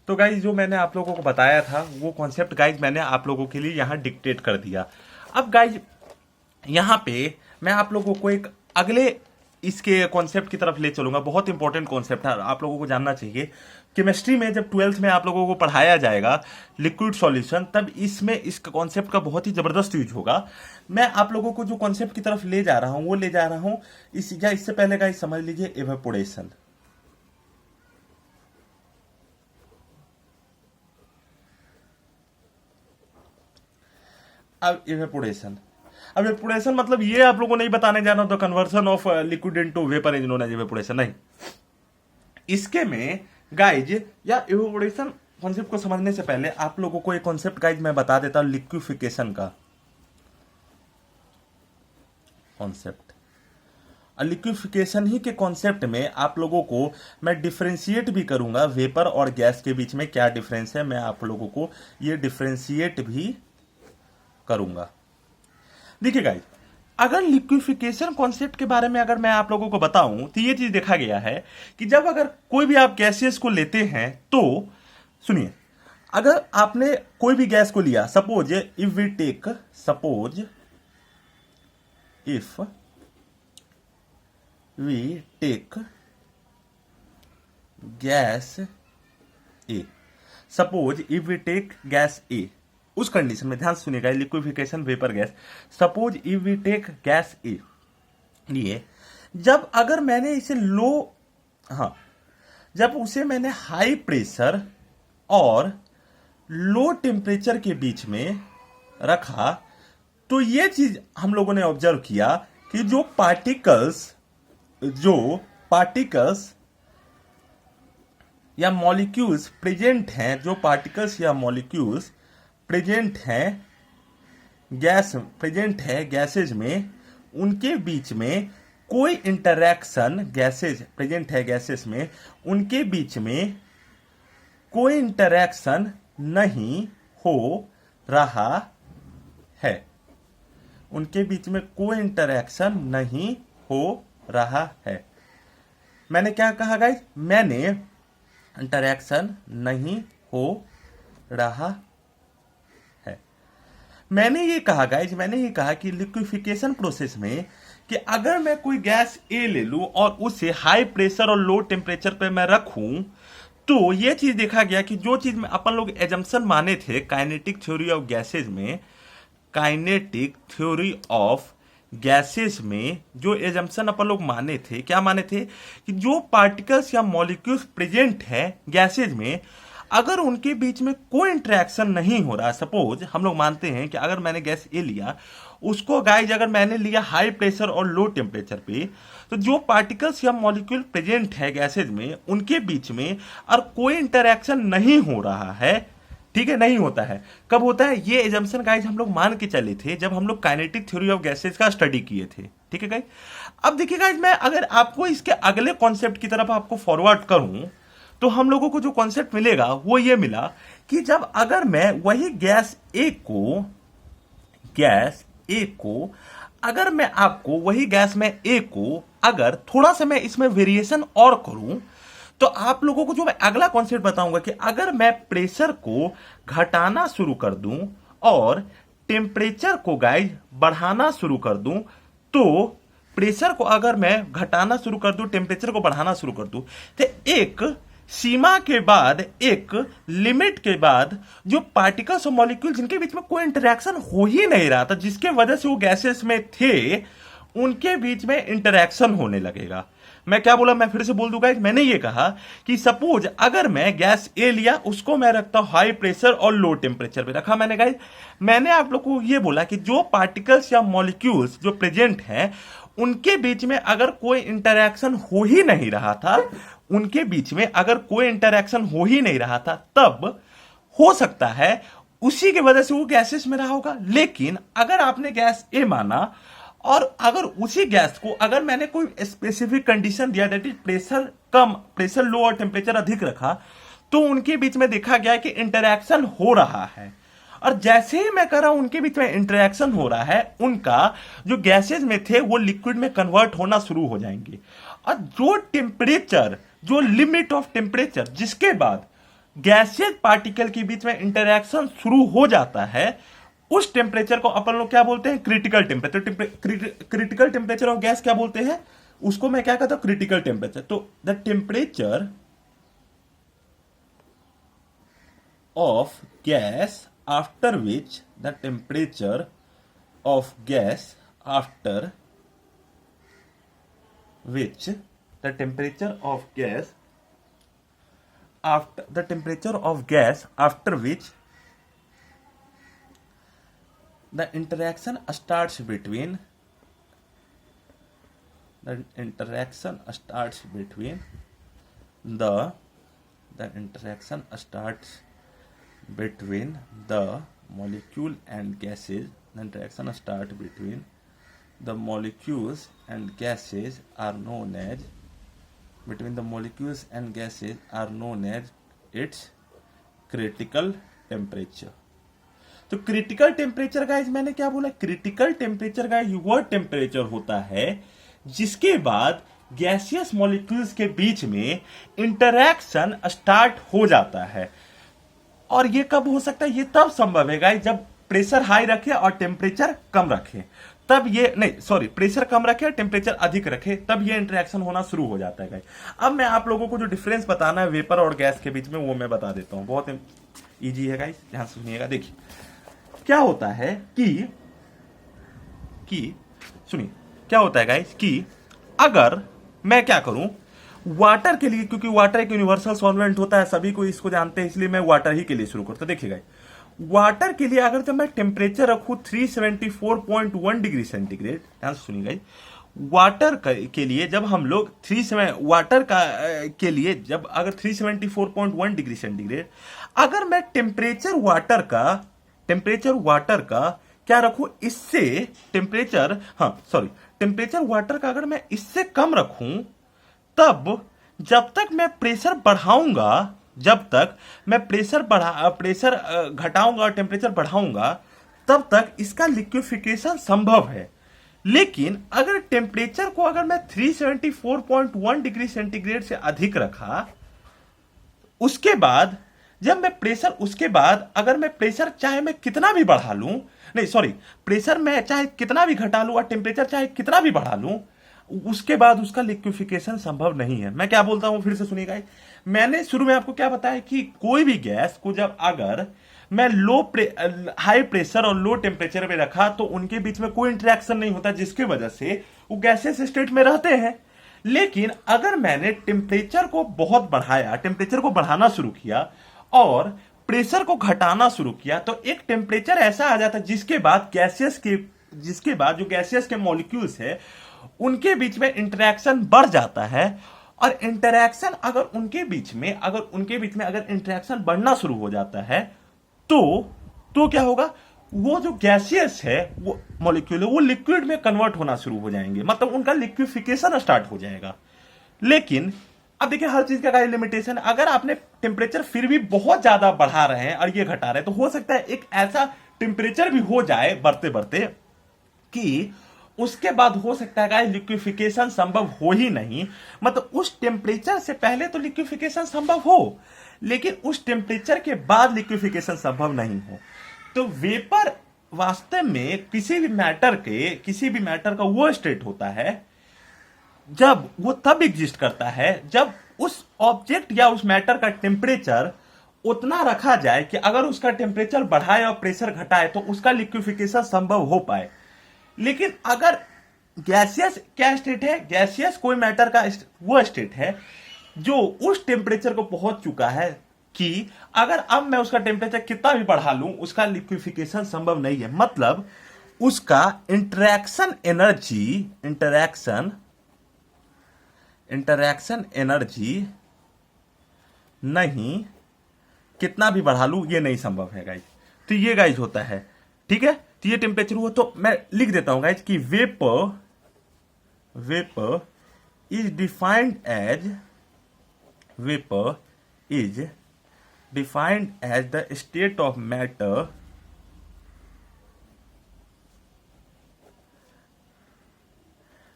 तो गाइज जो मैंने आप लोगों को बताया था वो कॉन्सेप्ट गाइज मैंने आप लोगों के लिए यहाँ डिक्टेट कर दिया। अब गाइज यहाँ पे मैं आप लोगों को एक अगले इसके कॉन्सेप्ट की तरफ ले चलूंगा। बहुत इंपॉर्टेंट कॉन्सेप्ट है, आप लोगों को जानना चाहिए। केमिस्ट्री में जब 12th में आप लोगों को पढ़ाया जाएगा लिक्विड सॉल्यूशन, तब इसमें इस कॉन्सेप्ट का बहुत ही जबरदस्त यूज होगा। मैं आप लोगों को जो कॉन्सेप्ट की तरफ ले जा रहा हूं वो ले जा रहा हूं इससे पहले गाइस समझ लीजिए एवेपोरेशन। अब एवेपोरेशन मतलब ये आप लोगों को नहीं बताने जाना तो conversion of liquid into vapour is known as evaporation, नहीं। इसके में गाइज या एवेपोरेशन कॉन्सेप्ट को समझने से पहले आप लोगों को एक कॉन्सेप्ट गाइज मैं बता देता हूं, लिक्विफिकेशन का कॉन्सेप्ट। लिक्विफिकेशन ही के कॉन्सेप्ट में आप लोगों को मैं डिफरेंशिएट भी करूंगा वेपर और गैस के बीच में क्या डिफरेंस है, मैं आप लोगों को ये डिफरेंशिएट भी करूंगा। देखिए गाइस, अगर लिक्विफिकेशन कॉन्सेप्ट के बारे में अगर मैं आप लोगों को बताऊं तो ये चीज देखा गया है कि जब अगर कोई भी आप गैसेस को लेते हैं तो सुनिए, अगर आपने कोई भी गैस को लिया, suppose if we take gas A, suppose if we take gas A, उस कंडीशन में ध्यान सुनिएगा, liquefaction vapour gas, suppose if we take gas A लिए, जब अगर मैंने इसे जब उसे मैंने हाई प्रेशर और लो टेम्परेचर के बीच में रखा तो ये चीज हम लोगों ने ऑब्जर्व किया कि जो पार्टिकल्स या मॉलिक्यूल्स प्रेजेंट हैं, जो पार्टिकल्स या मॉलिक्यूल्स प्रेजेंट है गैसेज में, उनके बीच में कोई इंटरैक्शन, गैसेज में उनके बीच में कोई इंटरैक्शन नहीं हो रहा है, उनके बीच में कोई इंटरैक्शन नहीं हो रहा है। मैंने क्या कहा गाइस? मैंने इंटरैक्शन नहीं हो रहा, मैंने ये कहा कि लिक्विफिकेशन प्रोसेस में कि अगर मैं कोई गैस ए ले लूं और उसे हाई प्रेशर और लो टेम्परेचर पे मैं रखूं तो ये चीज देखा गया कि जो चीज में अपन लोग एजम्पशन माने थे काइनेटिक थ्योरी ऑफ गैसेज में जो एजम्पशन अपन लोग माने थे, क्या माने थे कि जो पार्टिकल्स या मॉलिक्यूल्स प्रेजेंट है गैसेज में, अगर उनके बीच में कोई इंटरेक्शन नहीं हो रहा, सपोज हम लोग मानते हैं कि अगर मैंने गैस ए लिया, उसको गाइज अगर मैंने लिया हाई प्रेशर और लो टेम्परेचर पे, तो जो पार्टिकल्स या मॉलिक्यूल प्रेजेंट है गैसेज में उनके बीच में और कोई इंटरेक्शन नहीं हो रहा है, ठीक है, नहीं होता है। कब होता है ये एजम्पशन गाइज हम लोग मान के चले थे जब हम लोग काइनेटिक थ्योरी ऑफ गैसेज का स्टडी किए थे, ठीक है गाइज। अब देखिए गाइज, मैं अगर आपको इसके अगले कॉन्सेप्ट की तरफ आपको फॉरवर्ड करूं तो हम लोगों को जो कॉन्सेप्ट मिलेगा वो ये मिला कि जब अगर मैं वही गैस ए को अगर मैं आपको वही गैस में ए को अगर थोड़ा सा मैं इसमें वेरिएशन और करूं तो आप लोगों को जो मैं अगला कॉन्सेप्ट बताऊंगा कि अगर मैं प्रेशर को घटाना शुरू कर दूं और टेम्परेचर को गाइज बढ़ाना शुरू कर दूं, तो प्रेशर को अगर मैं घटाना शुरू कर दूं, टेम्परेचर को बढ़ाना शुरू कर दूं, तो एक सीमा के बाद, एक लिमिट के बाद जो पार्टिकल्स और मॉलिक्यूल जिनके बीच में कोई इंटरेक्शन हो ही नहीं रहा था, जिसके वजह से वो गैसेस में थे, उनके बीच में इंटरेक्शन होने लगेगा। मैं क्या बोला, मैं फिर से बोल दूंगा, मैंने ये कहा कि सपोज अगर मैं गैस ए लिया, उसको मैं रखता हूं हाई प्रेशर और लो टेम्परेचर पे रखा मैंने गाइस, मैंने आप लोग को ये बोला कि जो पार्टिकल्स या मॉलिक्यूल्स जो प्रेजेंट हैं उनके बीच में अगर कोई इंटरेक्शन हो ही नहीं रहा था, उनके बीच में अगर कोई इंटरेक्शन हो ही नहीं रहा था, तब हो सकता है उसी की वजह से वो गैसेस में रहा होगा। लेकिन अगर आपने गैस ए माना और अगर उसी गैस को अगर मैंने कोई स्पेसिफिक कंडीशन दिया, that is pressure come, pressure low और टेम्परेचर अधिक रखा, तो उनके बीच में देखा गया कि इंटरेक्शन हो रहा है। और जैसे ही मैं कह रहा हूं उनके बीच में इंटरेक्शन हो रहा है, उनका जो गैसेज में थे वो लिक्विड में कन्वर्ट होना शुरू हो जाएंगे। और जो टेम्परेचर, जो लिमिट ऑफ टेम्परेचर जिसके बाद गैसियस पार्टिकल के बीच में इंटरेक्शन शुरू हो जाता है, उस टेम्परेचर को अपन लोग क्या बोलते हैं? Critical temperature. Critical temperature of gas क्या बोलते हैं? उसको मैं क्या कहता हूं? Critical temperature. तो the temperature of gas after which the temperature of gas after which the temperature of gas after the temperature of gas after which the interaction starts between the interaction between the molecule and gases. The interaction start between the molecules and gases are known as its critical temperature. तो critical temperature guys मैंने क्या बोला? Critical temperature का वह temperature होता है जिसके बाद गैसियस मॉलिक्यूल्स के बीच में इंटरैक्शन स्टार्ट हो जाता है। और ये कब हो सकता है? ये तब संभव है गाइस जब प्रेशर हाई रखे और टेम्परेचर कम रखे, तब ये नहीं सॉरी प्रेशर कम रखे और टेम्परेचर अधिक रखे, तब ये इंटरेक्शन होना शुरू हो जाता है गाइस। अब मैं आप लोगों को जो डिफरेंस बताना है वेपर और गैस के बीच में वो मैं बता देता हूं, बहुत इजी है गाइस, ध्यान से सुनिएगा। देखिए क्या होता है कि सुनिए क्या होता है गाइस कि अगर मैं क्या करूं वाटर के लिए, क्योंकि वाटर एक यूनिवर्सल सॉल्वेंट होता है, सभी को इसको जानते हैं, इसलिए मैं वाटर ही के लिए शुरू करता हूं। देखिएगा वाटर के लिए अगर जब मैं टेम्परेचर रखूं 374.1 डिग्री सेंटीग्रेड, ध्यान से सुनिएगा, वाटर के लिए जब हम लोग वाटर के लिए जब अगर 374.1 डिग्री सेंटीग्रेड अगर मैं टेम्परेचर वाटर का क्या रखूं इससे टेम्परेचर वाटर का अगर मैं इससे कम रखूं, तब जब तक मैं प्रेशर बढ़ाऊंगा, जब तक मैं प्रेशर घटाऊंगा और टेम्परेचर बढ़ाऊंगा, तब तक इसका लिक्विफिकेशन संभव है। लेकिन अगर टेम्परेचर को अगर मैं 374.1 डिग्री सेंटीग्रेड से अधिक रखा, उसके बाद जब मैं अगर मैं प्रेशर चाहे मैं कितना भी बढ़ा लूं, प्रेशर मैं चाहे कितना भी घटा लूं और टेम्परेचर चाहे कितना भी बढ़ा लूं, उसके बाद उसका लिक्विफिकेशन संभव नहीं है। मैं क्या बोलता हूं फिर से सुनिएगा, मैंने शुरू में आपको क्या बताया कि कोई भी गैस को जब अगर मैं हाई प्रेशर और लो टेम्परेचर पे रखा तो उनके बीच में कोई इंटरेक्शन नहीं होता, जिसकी वजह से वो गैसेस स्टेट में रहते हैं। लेकिन अगर मैंने टेम्परेचर को बहुत बढ़ाया, टेम्परेचर को बढ़ाना शुरू किया और प्रेशर को घटाना शुरू किया, तो एक टेम्परेचर ऐसा आ जाता है जिसके बाद जो गैसियस के मॉलिक्यूल्स है उनके बीच में इंटरेक्शन बढ़ जाता है। और इंटरेक्शन अगर उनके बीच में अगर इंटरेक्शन बढ़ना शुरू हो जाता है, तो क्या होगा? वो जो गैसियस है वो मॉलिक्यूल है वो लिक्विड में कन्वर्ट होना शुरू हो जाएंगे, मतलब उनका लिक्विफिकेशन स्टार्ट हो जाएगा। लेकिन अब देखिए हर चीज का लिमिटेशन, अगर आपने टेम्परेचर फिर भी बहुत ज्यादा बढ़ा रहे हैं और ये घटा रहे हैं, तो हो सकता है एक ऐसा टेम्परेचर भी हो जाए बढ़ते बढ़ते कि उसके बाद हो सकता है लिक्विफिकेशन संभव हो ही नहीं, मतलब उस टेम्परेचर से पहले तो लिक्विफिकेशन संभव हो, लेकिन उस टेम्परेचर के बाद लिक्विफिकेशन संभव नहीं हो। तो वेपर वास्तव में किसी भी मैटर का वो स्टेट होता है जब वो तब एग्जिस्ट करता है जब उस ऑब्जेक्ट या उस मैटर का टेम्परेचर उतना रखा जाए कि अगर उसका टेम्परेचर बढ़ाए और प्रेशर घटाए तो उसका लिक्विफिकेशन संभव हो पाए। लेकिन अगर गैसियस क्या स्टेट है? गैसियस कोई मैटर का वो स्टेट है जो उस टेम्परेचर को पहुंच चुका है कि अगर अब मैं उसका टेम्परेचर कितना भी बढ़ा लूं उसका लिक्विफिकेशन संभव नहीं है, मतलब उसका इंटरेक्शन एनर्जी नहीं, कितना भी बढ़ा लूं ये नहीं संभव है गाइस। तो ये गाइस होता है, ठीक है। तो ये टेम्परेचर हुआ, तो मैं लिख देता हूं गाइस कि vapour is defined as the state of matter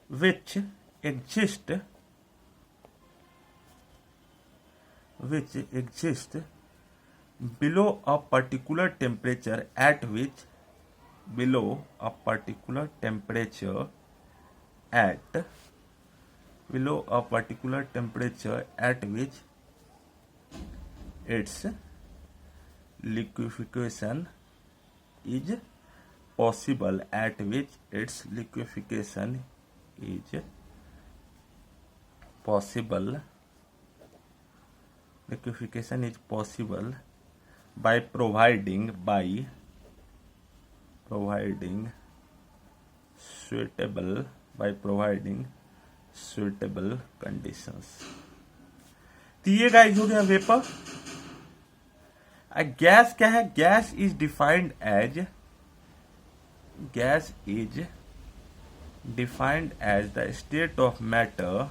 which exist below a particular temperature at which below a particular temperature at below a particular temperature at which its liquefaction is possible at which its liquefaction is possible by providing suitable conditions. तो ये guys हो गया vapour. Gas क्या है? Gas is defined as the state of matter.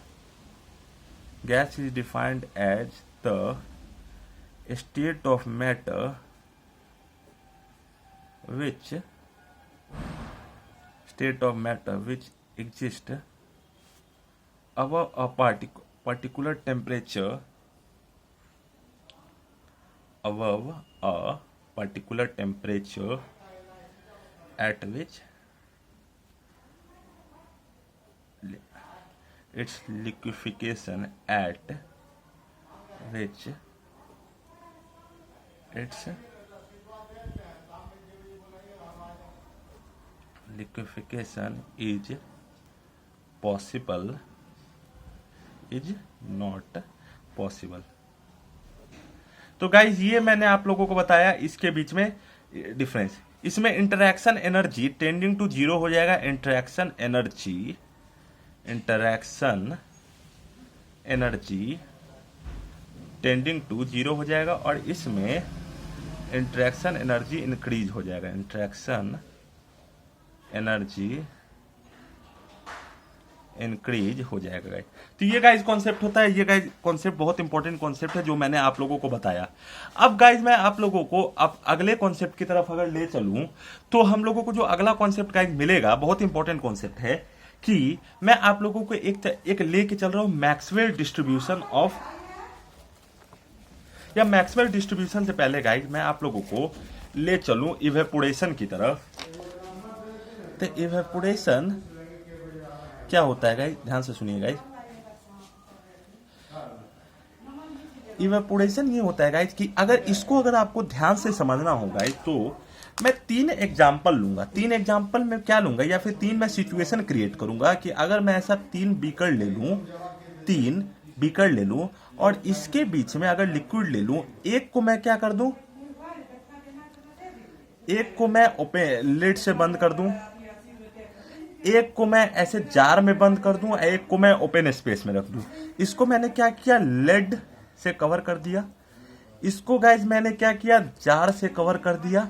Gas is defined as the state of matter which exist above a particular temperature at which its liquefaction is not possible. तो guys ये मैंने आप लोगों को बताया इसके बीच में डिफरेंस। इसमें interaction energy tending to zero हो जाएगा। Interaction energy tending to zero हो जाएगा और इसमें इंटरैक्शन एनर्जी इंक्रीज हो जाएगा। इंटरैक्शन एनर्जी इंक्रीज हो जाएगा गाइस। तो ये गाइस कॉन्सेप्ट होता है। ये गाइस कॉन्सेप्ट बहुत इंपॉर्टेंट कॉन्सेप्ट है जो मैंने आप लोगों को बताया। अब गाइस मैं आप लोगों को अब अगले कॉन्सेप्ट की तरफ अगर ले चलूं तो हम लोगों को जो अगला कॉन्सेप्ट गाइस मिलेगा बहुत इंपॉर्टेंट कॉन्सेप्ट है कि मैं आप लोगों को एक लेके चल रहा हूं मैक्सवेल डिस्ट्रीब्यूशन ऑफ, या मैक्सवेल डिस्ट्रीब्यूशन से पहले गाइस मैं आप लोगों को ले चलूं इवेपोरेशन की तरफ। तो इवेपोरेशन क्या होता है गाइस? ध्यान से सुनिए गाइस। इवेपोरेशन ये होता है गाइस कि अगर आपको ध्यान से समझना हो गाइस तो मैं 3 एग्जांपल लूंगा। 3 एग्जांपल में क्या लूंगा या फिर 3 मैं सिचुएशन क्रिएट करूंगा कि अगर मैं ऐसा 3 बीकर ले लूं और इसके बीच में अगर लिक्विड ले लूं, एक को मैं क्या कर दूं, एक को मैं ओपन लिड से बंद कर दूं, एक को मैं ऐसे जार में बंद कर दूं, एक को मैं ओपन स्पेस में रख दूं। इसको मैंने क्या किया, लेड से कवर कर दिया। इसको गाइज मैंने क्या किया, जार से कवर कर दिया,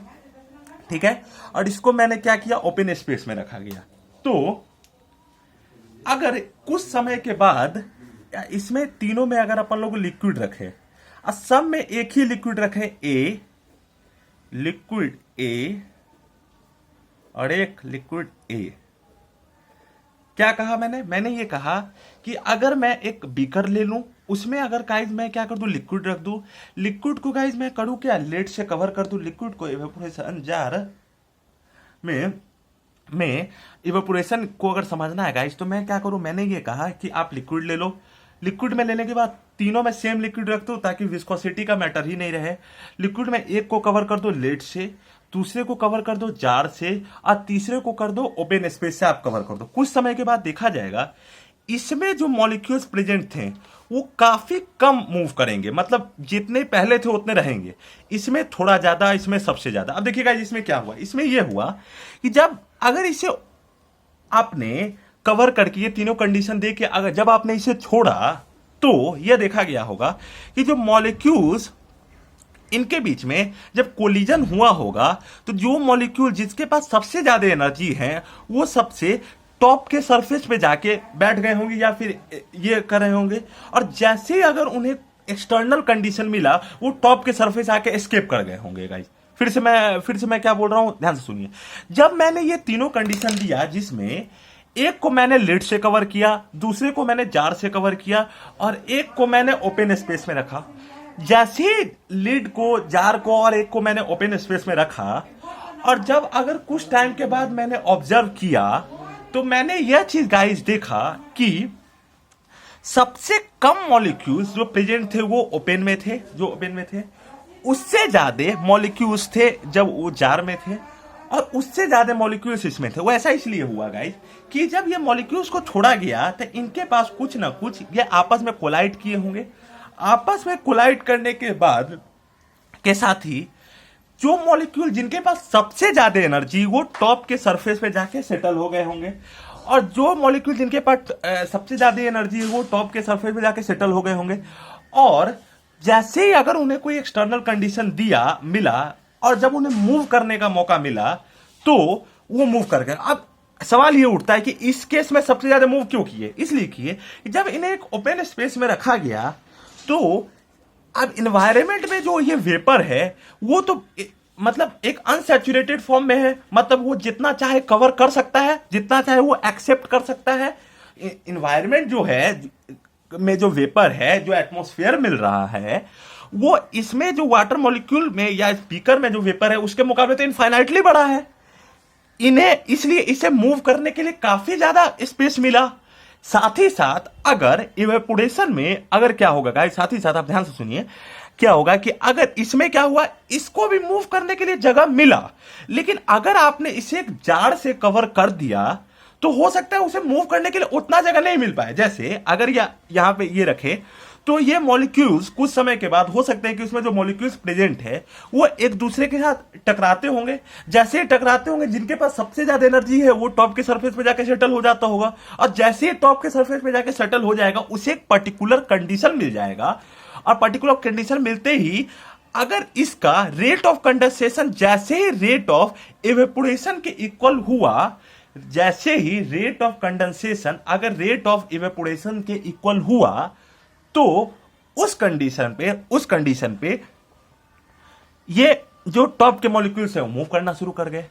ठीक है। और इसको मैंने क्या किया, ओपन स्पेस में रखा गया। तो अगर कुछ समय के बाद इसमें तीनों में अगर अपन लोग लिक्विड रखे और सब में एक ही लिक्विड रखे, लिक्विड ए और एक लिक्विड ए, क्या कहा मैंने ये कहा कि अगर मैं एक बीकर ले लूं, उसमें अगर गाइज मैं क्या कर दूं, लिक्विड रख दूं, लिक्विड को गाइज मैं करूं क्या, लेड से कवर कर दूं, लिक्विड को इवेपोरेशन जार में इवेपोरेशन को अगर समझना है गाइज तो मैं क्या करूं, मैंने ये कहा कि आप लिक्विड ले लो, लिक्विड में लेने के बाद तीनों में सेम लिक्विड रख दो ताकि विस्कोसिटी का मैटर ही नहीं रहे। लिक्विड में एक को कवर कर दो लेड से, दूसरे को कवर कर दो जार से और तीसरे को कर दो ओपन स्पेस से आप कवर कर दो। कुछ समय के बाद देखा जाएगा इसमें जो मॉलिक्यूल्स प्रेजेंट थे वो काफी कम मूव करेंगे, मतलब जितने पहले थे उतने रहेंगे। इसमें थोड़ा ज्यादा, इसमें सबसे ज्यादा। अब देखिएगा इसमें क्या हुआ, इसमें यह हुआ कि जब अगर इसे आपने कवर करके ये तीनों कंडीशन दे के अगर जब आपने इसे छोड़ा तो यह देखा गया होगा कि जो मॉलिक्यूल्स इनके बीच में जब कोलिजन हुआ होगा तो जो मॉलिक्यूल जिसके पास सबसे ज्यादा एनर्जी है वो सबसे टॉप के सरफेस पे जाके बैठ गए होंगे या फिर ये कर रहे होंगे, और जैसे ही अगर उन्हें एक्सटर्नल कंडीशन मिला वो टॉप के सरफेस आके एस्केप कर गए होंगे गाइस। फिर से मैं क्या बोल रहा हूं, ध्यान से सुनिए। जब मैंने ये तीनों कंडीशन दिया जिसमें एक को मैंने लिड से कवर किया, दूसरे को मैंने जार से कवर किया और एक को मैंने ओपन स्पेस में रखा, जैसे ही लिड को, जार को और एक को मैंने ओपन स्पेस में रखा, और जब अगर कुछ टाइम के बाद मैंने ऑब्जर्व किया, तो मैंने यह चीज गाइस देखा कि सबसे कम मॉलिक्यूल्स जो प्रेजेंट थे वो ओपन में थे, जो ओपन में थे, उससे ज्यादा मॉलिक्यूल्स थे जब वो जार में थे, और उससे ज्यादा मॉलिक्यूल्स इसमें थे। वो ऐसा इसलिए हुआ गाइस कि जब ये मॉलिक्यूल्स को छोड़ा गया तो इनके पास कुछ ना कुछ ये आपस में कोलाइड किए होंगे। आपस में कोलाइड करने के बाद के साथ ही जो मॉलिक्यूल जिनके पास सबसे ज्यादा एनर्जी वो टॉप के सरफेस पे जाके सेटल हो गए होंगे, और जो मॉलिक्यूल जिनके पास सबसे ज्यादा एनर्जी है वो टॉप के सरफेस पे जाके सेटल हो गए होंगे। और जैसे ही अगर उन्हें कोई एक्सटर्नल कंडीशन मिला, और जब उन्हें मूव करने का मौका मिला तो वो मूव कर गए। अब सवाल ये उठता है कि इस केस में सबसे ज्यादा मूव क्यों किए? इसलिए किए कि जब इन्हें एक ओपन स्पेस में रखा गया तो अब इन्वायरमेंट में जो ये वेपर है वो तो मतलब एक अनसैचुरेटेड फॉर्म में है, मतलब वो जितना चाहे कवर कर सकता है, जितना चाहे वो एक्सेप्ट कर सकता है। इन्वायरमेंट जो है में जो वेपर है, जो एटमॉस्फेयर मिल रहा है, वो इसमें जो वाटर मॉलिक्यूल में या स्पीकर में जो वेपर है उसके मुकाबले तो इनफाइनाइटली बड़ा है। इन्हें इसलिए इसे मूव करने के लिए काफी ज्यादा स्पेस मिला। साथ ही साथ अगर इवेपोरेशन में अगर क्या होगा गाइस, साथ ही साथ आप ध्यान से सुनिए, क्या होगा कि अगर इसमें क्या हुआ, इसको भी मूव करने के लिए जगह मिला, लेकिन अगर आपने इसे एक जार से कवर कर दिया तो हो सकता है उसे मूव करने के लिए उतना जगह नहीं मिल पाए। जैसे अगर यहां पे ये रखे तो ये मॉलिक्यूल्स कुछ समय के बाद हो सकते हैं कि उसमें जो मॉलिक्यूल्स प्रेजेंट है वो एक दूसरे के साथ टकराते होंगे। जैसे ही टकराते होंगे, जिनके पास सबसे ज्यादा एनर्जी है वो टॉप के सरफेस पे जाके सेटल हो जाता होगा, और जैसे ही टॉप के सरफेस पे जाके सेटल हो जाएगा उसे एक पर्टिकुलर कंडीशन मिल जाएगा, और पर्टिकुलर कंडीशन मिलते ही अगर इसका रेट ऑफ कंडेंसेशन जैसे ही रेट ऑफ इवेपोरेशन के इक्वल हुआ, जैसे ही रेट ऑफ कंडेंसेशन अगर रेट ऑफ इवेपोरेशन के इक्वल हुआ, तो उस कंडीशन पे ये जो टॉप के मॉलिक्यूल्स है वो मूव करना शुरू कर गए।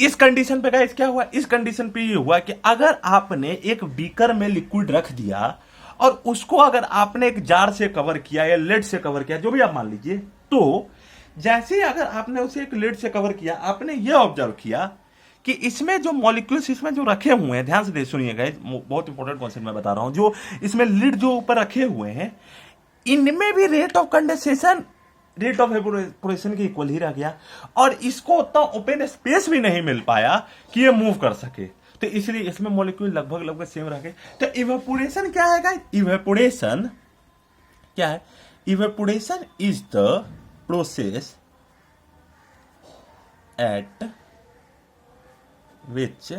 इस कंडीशन पे गाइस क्या हुआ, इस कंडीशन पे ये हुआ कि अगर आपने एक बीकर में लिक्विड रख दिया और उसको अगर आपने एक जार से कवर किया या लेड से कवर किया, जो भी आप मान लीजिए, तो जैसे ही अगर आपने उसे एक लेड से कवर किया, आपने ये ऑब्जर्व किया कि इसमें जो मॉलिक्यूल्स इसमें जो रखे हुए हैं, ध्यान से सुनिएगा, बहुत इंपॉर्टेंट कॉन्सेप्ट मैं बता रहा हूं, जो इसमें लिड जो ऊपर रखे हुए हैं, इनमें भी rate of condensation rate of evaporation के इक्वल ही रह गया, और इसको उतना ओपन स्पेस भी नहीं मिल पाया कि ये मूव कर सके। तो इसलिए इसमें मॉलिक्यूल लगभग सेम रह गए। तो इवेपोरेशन क्या है? इवेपोरेशन क्या है? Evaporation is the process at which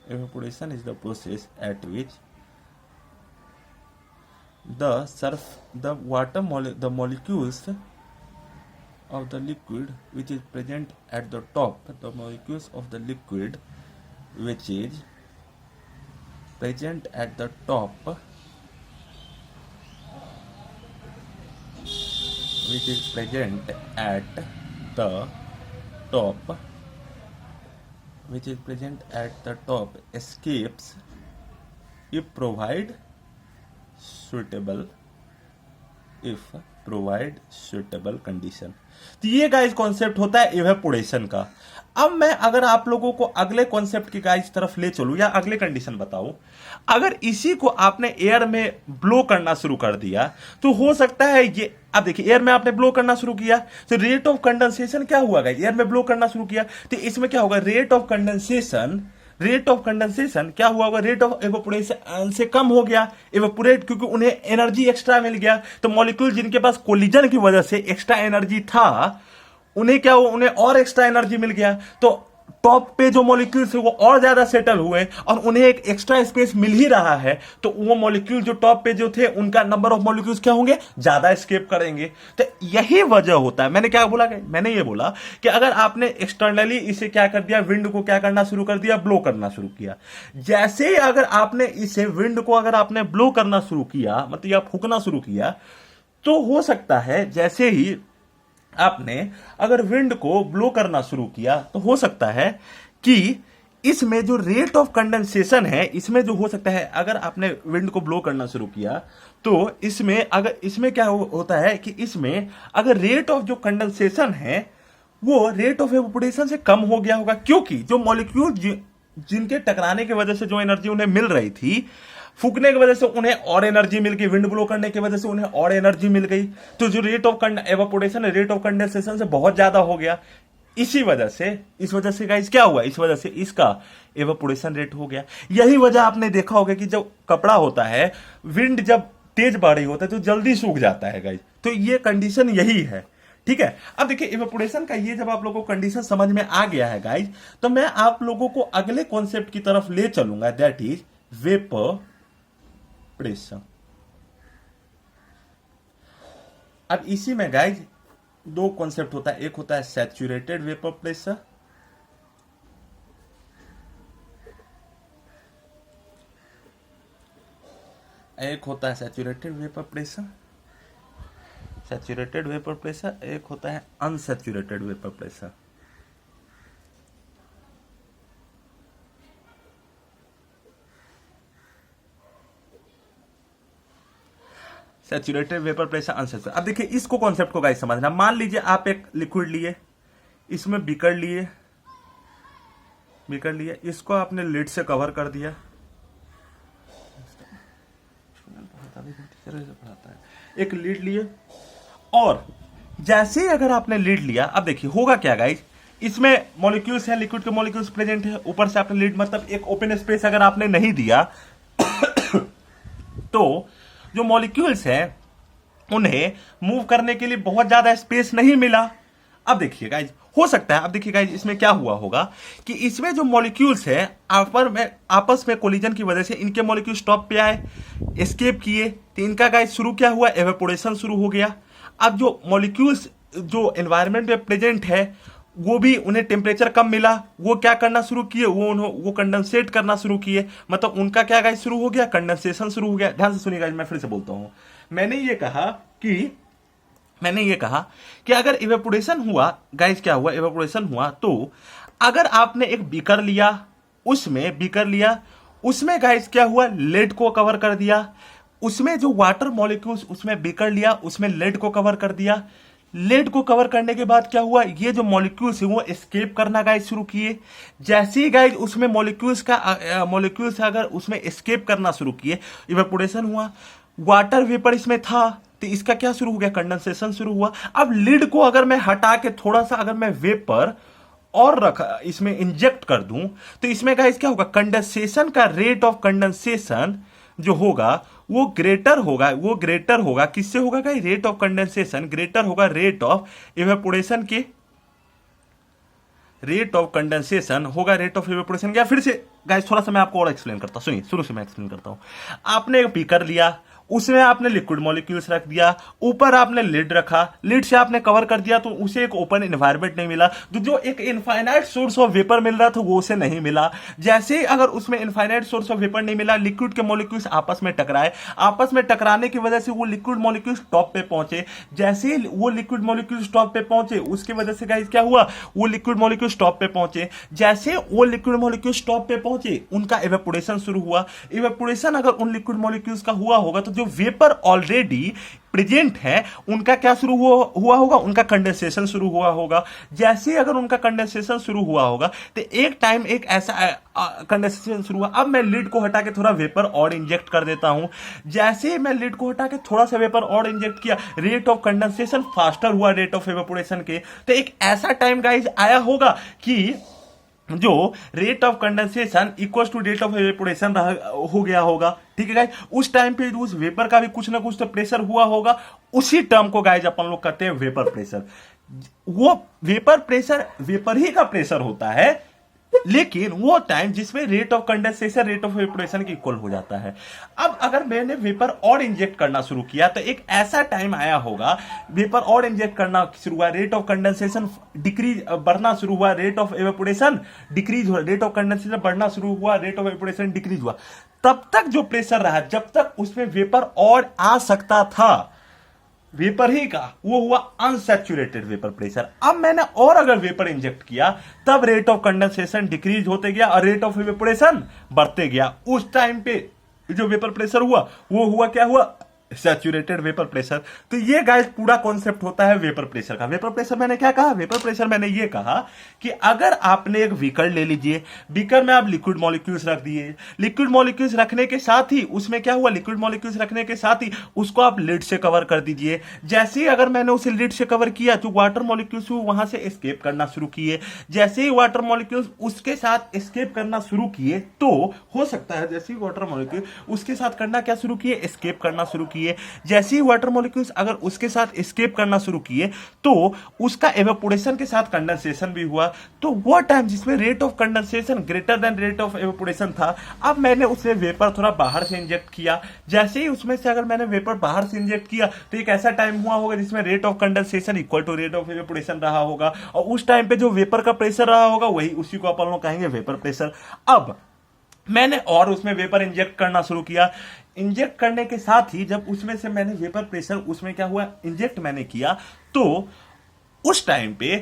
evaporation is the process at which the molecules of the liquid which is present at the top, the molecules of the liquid which is present at the top, which is present at the top, which is present at the top escapes if provide suitable condition। तो ये guys concept होता है evaporation का। अब मैं अगर आप लोगों को अगले कॉन्सेप्ट की गाइस तरफ ले चलूं या अगले कंडीशन बताऊं, अगर इसी को आपने एयर में ब्लो करना शुरू कर दिया तो हो सकता है ये, अब देखिए एयर में आपने ब्लो करना शुरू किया तो रेट ऑफ कंडेंसेशन क्या हुआ गाइस, एयर में ब्लो करना शुरू किया तो इसमें क्या होगा, रेट ऑफ कंडेंसेशन क्या हुआ होगा, रेट ऑफ इवेपोरेशन से कम हो गया, इवेपोरेट, क्योंकि उन्हें एनर्जी एक्स्ट्रा मिल गया। तो मॉलिक्यूल जिनके पास कोलिजन की वजह से एक्स्ट्रा एनर्जी था, उन्हें क्या हुआ, उन्हें और एक्स्ट्रा एनर्जी मिल गया, तो टॉप पे जो मॉलिक्यूल्स है वो और ज्यादा सेटल हुए और उन्हें एक एक्स्ट्रा स्पेस मिल ही रहा है, तो वो मॉलिक्यूल जो टॉप पे जो थे उनका नंबर ऑफ मॉलिक्यूल्स क्या होंगे, ज्यादा एस्केप करेंगे। तो यही वजह होता है। मैंने क्या बोला, मैंने ये बोला कि अगर आपने एक्सटर्नली इसे क्या कर दिया, विंड को क्या करना शुरू कर दिया, ब्लो करना शुरू किया, जैसे ही अगर आपने इसे विंड को अगर आपने ब्लो करना शुरू किया, मतलब या फूकना शुरू किया, तो हो सकता है जैसे ही आपने अगर विंड को ब्लो करना शुरू किया तो हो सकता है कि इसमें जो रेट ऑफ कंडेंसेशन है, इसमें जो हो सकता है, अगर आपने विंड को ब्लो करना शुरू किया तो इसमें क्या होता है कि इसमें अगर रेट ऑफ जो कंडेंसेशन है वो रेट ऑफ एवापोरेशन से कम हो गया होगा, क्योंकि जो मॉलिक्यूल जिनके टकराने की वजह से जो एनर्जी उन्हें मिल रही थी, फूकने की वजह से उन्हें और एनर्जी मिल गई, विंड ब्लो करने की वजह से उन्हें और एनर्जी मिल गई, तो जो रेट ऑफ एवापोरेशन है रेट ऑफ कंडेंसेशन से बहुत ज्यादा हो गया। इस वजह से गाइस क्या हुआ, इस वजह से इसका एवापोरेशन रेट हो गया। यही वजह आपने देखा होगा कि जब कपड़ा होता है, विंड जब तेज बढ़ रही होता है तो जल्दी सूख जाता है गाइस, तो ये कंडीशन यही है। ठीक है, अब देखिए इवेपोरेशन का ये जब आप लोगों को कंडीशन समझ में आ गया है गाइस, तो मैं आप लोगों को अगले कॉन्सेप्ट की तरफ ले चलूंगा, दैट इज वेपर प्रेशर। अब इसी में गाइस दो कॉन्सेप्ट होता है, एक होता है सैचुरेटेड वेपर प्रेशर, एक होता है saturated vapour pressure, saturated vapour pressure, एक होता है unsaturated vapour pressure. Saturated vapour pressure, unsaturated. अब देखिए इसको कॉन्सेप्ट को गाइस समझना। मान लीजिए आप एक लिक्विड लिए, इसमें बीकर लिए, इसको आपने लिड से कवर कर दिया, एक लीड लिए, और जैसे ही अगर आपने लीड लिया, अब देखिए होगा क्या गाइस, इसमें मॉलिक्यूल्स हैं, लिक्विड के मॉलिक्यूल्स प्रेजेंट है, ऊपर से आपने लीड मतलब एक ओपन स्पेस अगर आपने नहीं दिया तो जो मॉलिक्यूल्स हैं उन्हें मूव करने के लिए बहुत ज्यादा स्पेस नहीं मिला। अब देखिए गाइस हो सकता है, अब देखिए गाइस इसमें क्या हुआ होगा कि इसमें जो मॉलिक्यूल्स हैं आपस में कोलिजन की वजह से इनके मॉलिक्यूल्स टॉप पे आए, एस्केप किए, तो इनका गाइस शुरू क्या हुआ, एवेपोरेशन शुरू हो गया। अब जो मॉलिक्यूल्स जो एनवायरनमेंट में प्रेजेंट है वो भी उन्हें टेम्परेचर कम मिला, वो क्या करना शुरू किए, वो कंडेंसेट करना शुरू किए, मतलब उनका क्या गाइस शुरू हो गया, कंडेंसेशन शुरू हो गया। ध्यान से सुनिए गाइस, मैं फिर से बोलता हूं, मैंने ये कहा कि अगर इवेपोरेशन हुआ गाइस, क्या हुआ, इवेपोरेशन हुआ, तो अगर आपने एक बीकर लिया, उसमें गाइस क्या हुआ, लेड को कवर कर दिया, उसमें जो वाटर मॉलिक्यूल्स, उसमें बीकर लिया, उसमें लेड को कवर कर दिया, लेड को कवर करने के बाद क्या हुआ, ये जो मॉलिक्यूल्स है वो एस्केप करना गाइस शुरू किए। जैसे ही गाइस उसमें मॉलिक्यूल्स अगर उसमें एस्केप करना शुरू किए, इवेपोरेशन हुआ, वाटर वेपर इसमें था, तो इसका क्या शुरू हो गया, कंडेंसेशन शुरू हुआ। अब लिड को अगर मैं हटा के थोड़ा सा अगर मैं वेपर और रखा इसमें इंजेक्ट कर दूं, तो इसमें गाइस क्या होगा, कंडेंसेशन का रेट ऑफ कंडेंसेशन जो होगा वो ग्रेटर होगा किससे होगा guys, rate of condensation greater होगा रेट ऑफ इवेपोरेशन के, रेट ऑफ कंडेंसेशन होगा रेट ऑफ इवेपोरेशन। क्या फिर से गाइस थोड़ा सा मैं आपको और एक्सप्लेन करता हूं, सुनिए शुरू से मैं एक्सप्लेन करता हूं। आपने एक बीकर लिया, उसमें आपने लिक्विड मॉलिक्यूल्स रख दिया, ऊपर आपने लिड रखा, लिड से आपने कवर कर दिया, तो उसे एक ओपन एनवायरनमेंट नहीं मिला, तो जो एक इनफाइनाइट सोर्स ऑफ वेपर मिल रहा था वो उसे नहीं मिला। जैसे अगर उसमें इनफाइनाइट सोर्स ऑफ वेपर नहीं मिला, लिक्विड के मॉलिक्यूल्स आपस में टकराए, आपस में टकराने की वजह से वो लिक्विड मॉलिक्यूल्स टॉप पे पहुंचे। जैसे वो लिक्विड मॉलिक्यूल्स टॉप पे पहुंचे, उसकी वजह से गाइस क्या हुआ, वो लिक्विड मॉलिक्यूल्स टॉप पे पहुंचे। जैसे वो लिक्विड मॉलिक्यूल्स टॉप पे पहुंचे, उनका इवेपोरेशन शुरू हुआ। इवेपोरेशन अगर उन लिक्विड मॉलिक्यूल्स का हुआ होगा, तो जो वेपर ऑलरेडी प्रेजेंट है उनका क्या शुरू हुआ होगा, उनका कंडेंसेशन शुरू हुआ होगा। जैसे अगर उनका कंडेंसेशन शुरू हुआ होगा, तो एक टाइम एक ऐसा कंडेंसेशन शुरू हुआ। अब मैं लिड को हटा के थोड़ा वेपर और इंजेक्ट कर देता हूं। जैसे मैं लिड को हटा के थोड़ा सा वेपर और इंजेक्ट किया, रेट ऑफ कंडेंसेशन फास्टर हुआ रेट ऑफ इवेपोरेशन के। तो एक ऐसा टाइम गाइस आया होगा कि जो rate of condensation equal to rate of evaporation हो गया होगा। ठीक है गाइस, उस टाइम पे उस वेपर का भी कुछ ना कुछ तो प्रेशर हुआ होगा। उसी टर्म को गाइस अपन लोग कहते हैं वेपर प्रेशर। वो वेपर प्रेशर वेपर ही का प्रेशर होता है, लेकिन वो टाइम जिसमें rate of condensation rate of evaporation के इक्वल हो जाता है। अब अगर मैंने वेपर और इंजेक्ट करना शुरू किया, तो एक ऐसा टाइम आया होगा, वेपर और इंजेक्ट करना शुरू हुआ, रेट ऑफ कंडेंसेशन डिक्रीज बढ़ना शुरू हुआ, रेट ऑफ इवेपोरेशन डिक्रीज हुआ, रेट ऑफ कंडेंसेशन बढ़ना शुरू हुआ, रेट ऑफ इवेपोरेशन डिक्रीज हुआ। तब तक जो प्रेशर रहा, जब तक उसमें वेपर और आ सकता था, वेपर ही का, वो हुआ अनसैचुरेटेड वेपर प्रेशर। अब मैंने और अगर वेपर इंजेक्ट किया तब रेट ऑफ कंडेंसेशन डिक्रीज होते गया और रेट ऑफ इवेपोरेशन बढ़ते गया। उस टाइम पे जो वेपर प्रेशर हुआ वो हुआ, क्या हुआ, सैचुरेटेड वेपर प्रेशर। तो ये गाइस पूरा कॉन्सेप्ट होता है वेपर प्रेशर का। वेपर प्रेशर मैंने क्या कहा, वेपर प्रेशर मैंने ये कहा कि अगर आपने एक बीकर ले लीजिए, बीकर में आप लिक्विड मॉलिक्यूल्स रख दिए, लिक्विड मॉलिक्यूल्स रखने के साथ ही उसमें क्या हुआ, लिक्विड मॉलिक्यूल्स रखने के साथ ही उसको आप लिड से कवर कर दीजिए। जैसे ही अगर मैंने उसे लिड से कवर किया तो वाटर मॉलिक्यूल्स वहां से एस्केप करना शुरू किए। जैसे ही वाटर मॉलिक्यूल्स उसके साथ एस्केप करना शुरू किए, तो हो सकता है जैसे ही वाटर मॉलिक्यूल उसके साथ करना क्या शुरू किए, एस्केप करना शुरू किए। जैसे ही वाटर मॉलिक्यूल्स अगर उसके साथ एस्केप करना शुरू किए तो उसका एवेपोरेशन के साथ कंडेंसेशन भी हुआ। तो वो टाइम जिसमें rate of condensation greater than rate of evaporation था, अब मैंने उसमें वेपर थोड़ा बाहर से इंजेक्ट किया। जैसे ही उसमें से अगर मैंने वेपर बाहर से इंजेक्ट किया तो एक ऐसा टाइम हुआ होगा जिसमें rate of condensation equal to rate of evaporation रहा होगा, और उस टाइम पे जो वेपर का प्रेशर रहा होगा वही उसी को अपन लोग कहेंगे वेपर प्रेशर। अब मैंने और उसमें वेपर इंजेक्ट करना शुरू किया। इंजेक्ट करने के साथ ही जब उसमें से मैंने वेपर प्रेशर उसमें क्या हुआ, इंजेक्ट मैंने किया, तो उस टाइम पे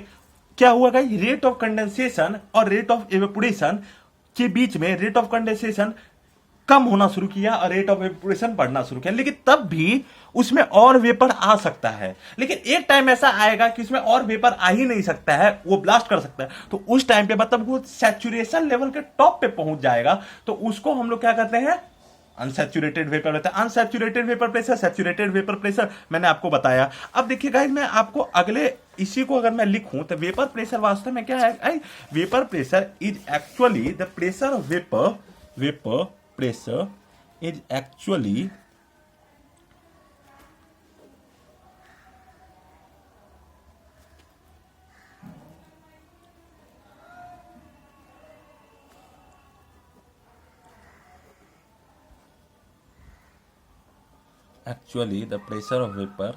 क्या हुआ गाइस, रेट ऑफ कंडेंसेशन और रेट ऑफ एवेपोरेशन के बीच में रेट ऑफ कंडेंसेशन कम होना शुरू किया और रेट ऑफ एवेपोरेशन बढ़ना शुरू किया। लेकिन तब भी उसमें और वेपर आ सकता है, लेकिन एक टाइम ऐसा आएगा कि उसमें और वेपर आ ही नहीं सकता है, वो ब्लास्ट कर सकता है। तो उस टाइम पे मतलब वो सैचुरेशन लेवल के टॉप पे पहुंच जाएगा, तो उसको हम लोग क्या कहते हैं, अनसैचुरेटेड वेपर रहता है। Unsaturated vapour pressure, saturated vapour pressure मैंने आपको बताया। अब देखिए गाइस, मैं आपको अगले इसी को अगर मैं लिखूं तो वेपर प्रेशर वास्तव में क्या है, vapour pressure is actually the pressure of vapour, vapour pressure is actually the pressure of vapor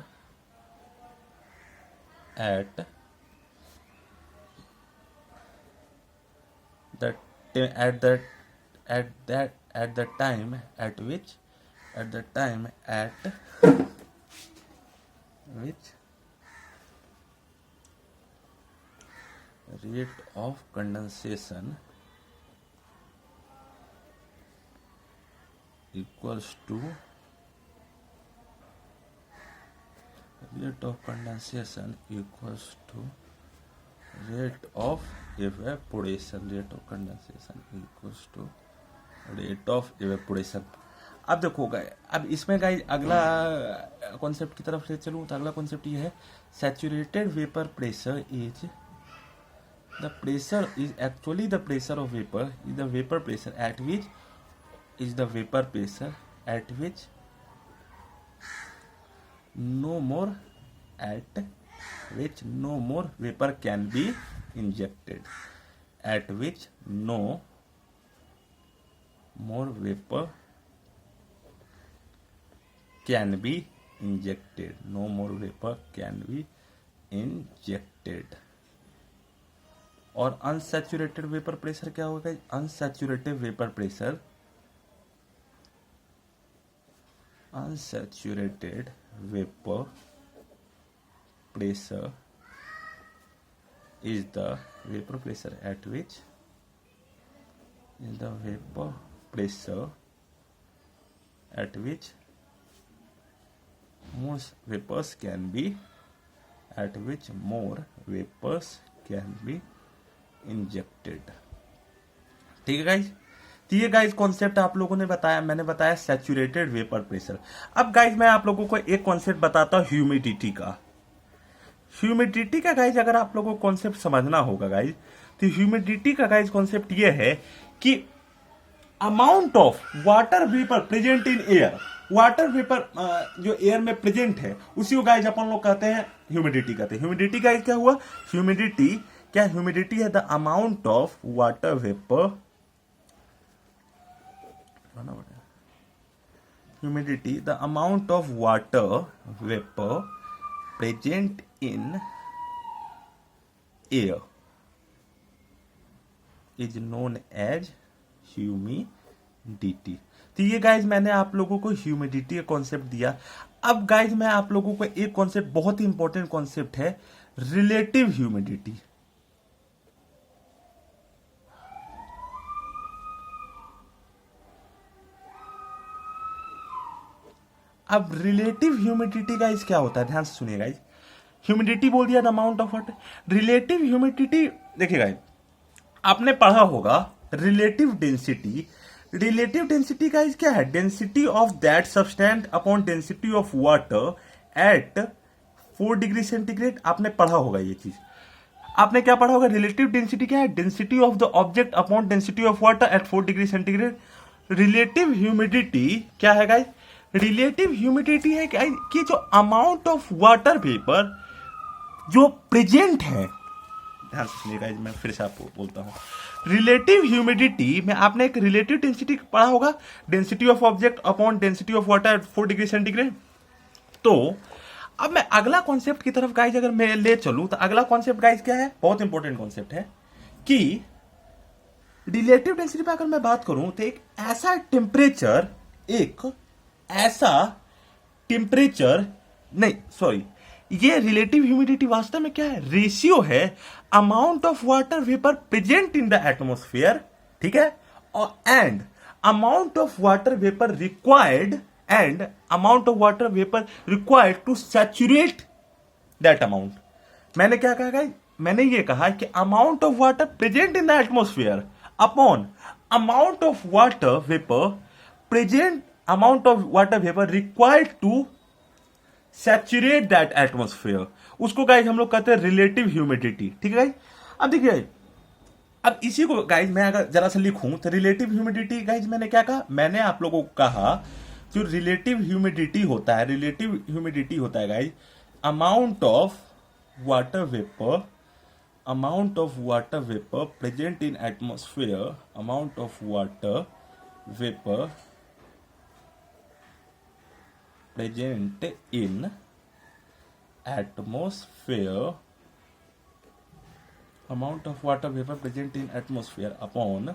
at the time at which rate of condensation equals to rate of condensation equals to rate of evaporation, rate of condensation equals to rate of evaporation। अब देखो guys, अब इसमें guys अगला concept की तरफ से चलूं तो अगला कॉन्सेप्ट ये है, saturated vapour pressure is the pressure is actually the pressure of vapour is the vapour pressure at which is the vapor pressure at which no more vapor can be injected, at which no more vapor can be injected, no more vapor can be injected। और unsaturated vapour pressure क्या होगा, unsaturated vapour pressure, unsaturated vapor pressure is the vapor pressure at which more vapors can be injected। ठीक है guys, तो ये guys concept आप लोगों ने बताया, मैंने बताया सैचुरेटेड वेपर प्रेशर। अब गाइस मैं आप लोगों को एक कॉन्सेप्ट बताता हूं ह्यूमिडिटी का। ह्यूमिडिटी का गाइस अगर आप लोगों को कॉन्सेप्ट समझना होगा गाइस, तो ह्यूमिडिटी का गाइस कॉन्सेप्ट ये है कि amount of water vapour present in air, water vapour जो एयर में प्रेजेंट है उसी को गाइस अपन लोग कहते हैं ह्यूमिडिटी कहते हैं। ह्यूमिडिटी गाइस क्या हुआ, ह्यूमिडिटी क्या, ह्यूमिडिटी है the amount of water vapour, humidity the amount of water vapor present in air is known as humidity। तो ये गाइज मैंने आप लोगों को ह्यूमिडिटी का कॉन्सेप्ट दिया। अब गाइज मैं आप लोगों को एक कॉन्सेप्ट, बहुत ही इंपॉर्टेंट कॉन्सेप्ट है, रिलेटिव ह्यूमिडिटी। अब रिलेटिव ह्यूमिडिटी गाइज क्या होता है, ध्यान से सुनिए गाइज। ह्यूमिडिटी बोल दिया, the amount of water. Relative humidity देखिए गाइज, आपने पढ़ा होगा relative density. Relative density guys क्या है, density of that substance upon density of water at 4 degree centigrade. आपने पढ़ा होगा ये चीज, आपने क्या पढ़ा होगा, रिलेटिव डेंसिटी क्या है, density of the object upon density of water at 4 degree centigrade. Relative humidity क्या है गाइज, रिलेटिव ह्यूमिडिटी है कि जो अमाउंट ऑफ वाटर वेपर जो प्रेजेंट है, ध्यान से सुनिएगा, मैं फिर से आपको बोलता हूं, रिलेटिव ह्यूमिडिटी में आपने एक रिलेटिव डेंसिटी पढ़ा होगा, density of object upon density of water at 4 degree centigrade. तो अब मैं अगला कॉन्सेप्ट की तरफ गाइज अगर मैं ले चलूं, तो अगला कॉन्सेप्ट गाइज क्या है, बहुत इंपॉर्टेंट कॉन्सेप्ट है कि रिलेटिव डेंसिटी पे अगर मैं बात करूं तो एक ऐसा टेम्परेचर, नहीं सॉरी, ये रिलेटिव ह्यूमिडिटी वास्तव में क्या है, रेशियो है amount of water vapour present in the atmosphere, ठीक है, और and amount of water vapour required to saturate that amount. मैंने क्या कहा गाइस, मैंने ये कहा कि amount of water present in the atmosphere upon amount of water vapour required to saturate that atmosphere, उसको गाइज हम लोग कहते हैं रिलेटिव ह्यूमिडिटी। ठीक है गाइज, अब देखिए, अब इसी को गाइज मैं अगर जरा सा लिखूं तो रिलेटिव ह्यूमिडिटी गाइज मैंने क्या कहा, मैंने आप लोगों को कहा जो रिलेटिव ह्यूमिडिटी होता है guys amount of water vapour present in atmosphere, amount of water vapour present in atmosphere, amount of water vapor present in atmosphere upon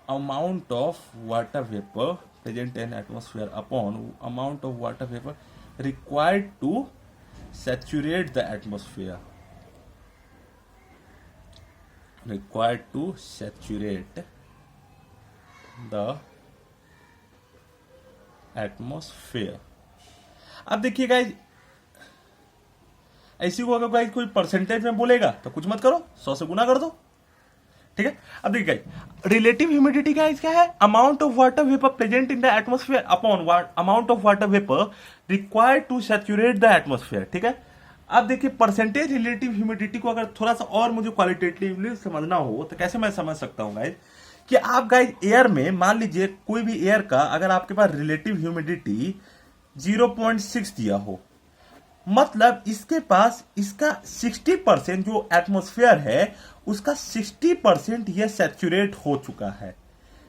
amount of water vapor present in atmosphere upon amount of water vapor required to saturate the atmosphere, required to saturate the atmosphere। अब देखिए guys, ऐसी को अगर guys कोई percentage में बोलेगा तो कुछ मत करो, 100 से गुना कर दो, ठीक है। अब देखिए गाइज, रिलेटिव ह्यूमिडिटी गाइज क्या है, amount of water vapour present in the atmosphere upon amount of water vapour required to saturate the atmosphere, ठीक है। अब देखिए, परसेंटेज रिलेटिव ह्यूमिडिटी को अगर थोड़ा सा और मुझे क्वालिटेटिवली समझना हो तो कैसे मैं समझ सकता हूं गाइज, कि आप गाइज एयर में मान लीजिए कोई भी एयर का अगर आपके पास रिलेटिव ह्यूमिडिटी 0.6 दिया हो, मतलब इसके पास इसका 60% जो एटमॉस्फेयर है उसका 60% ये सैचुरेट हो चुका है।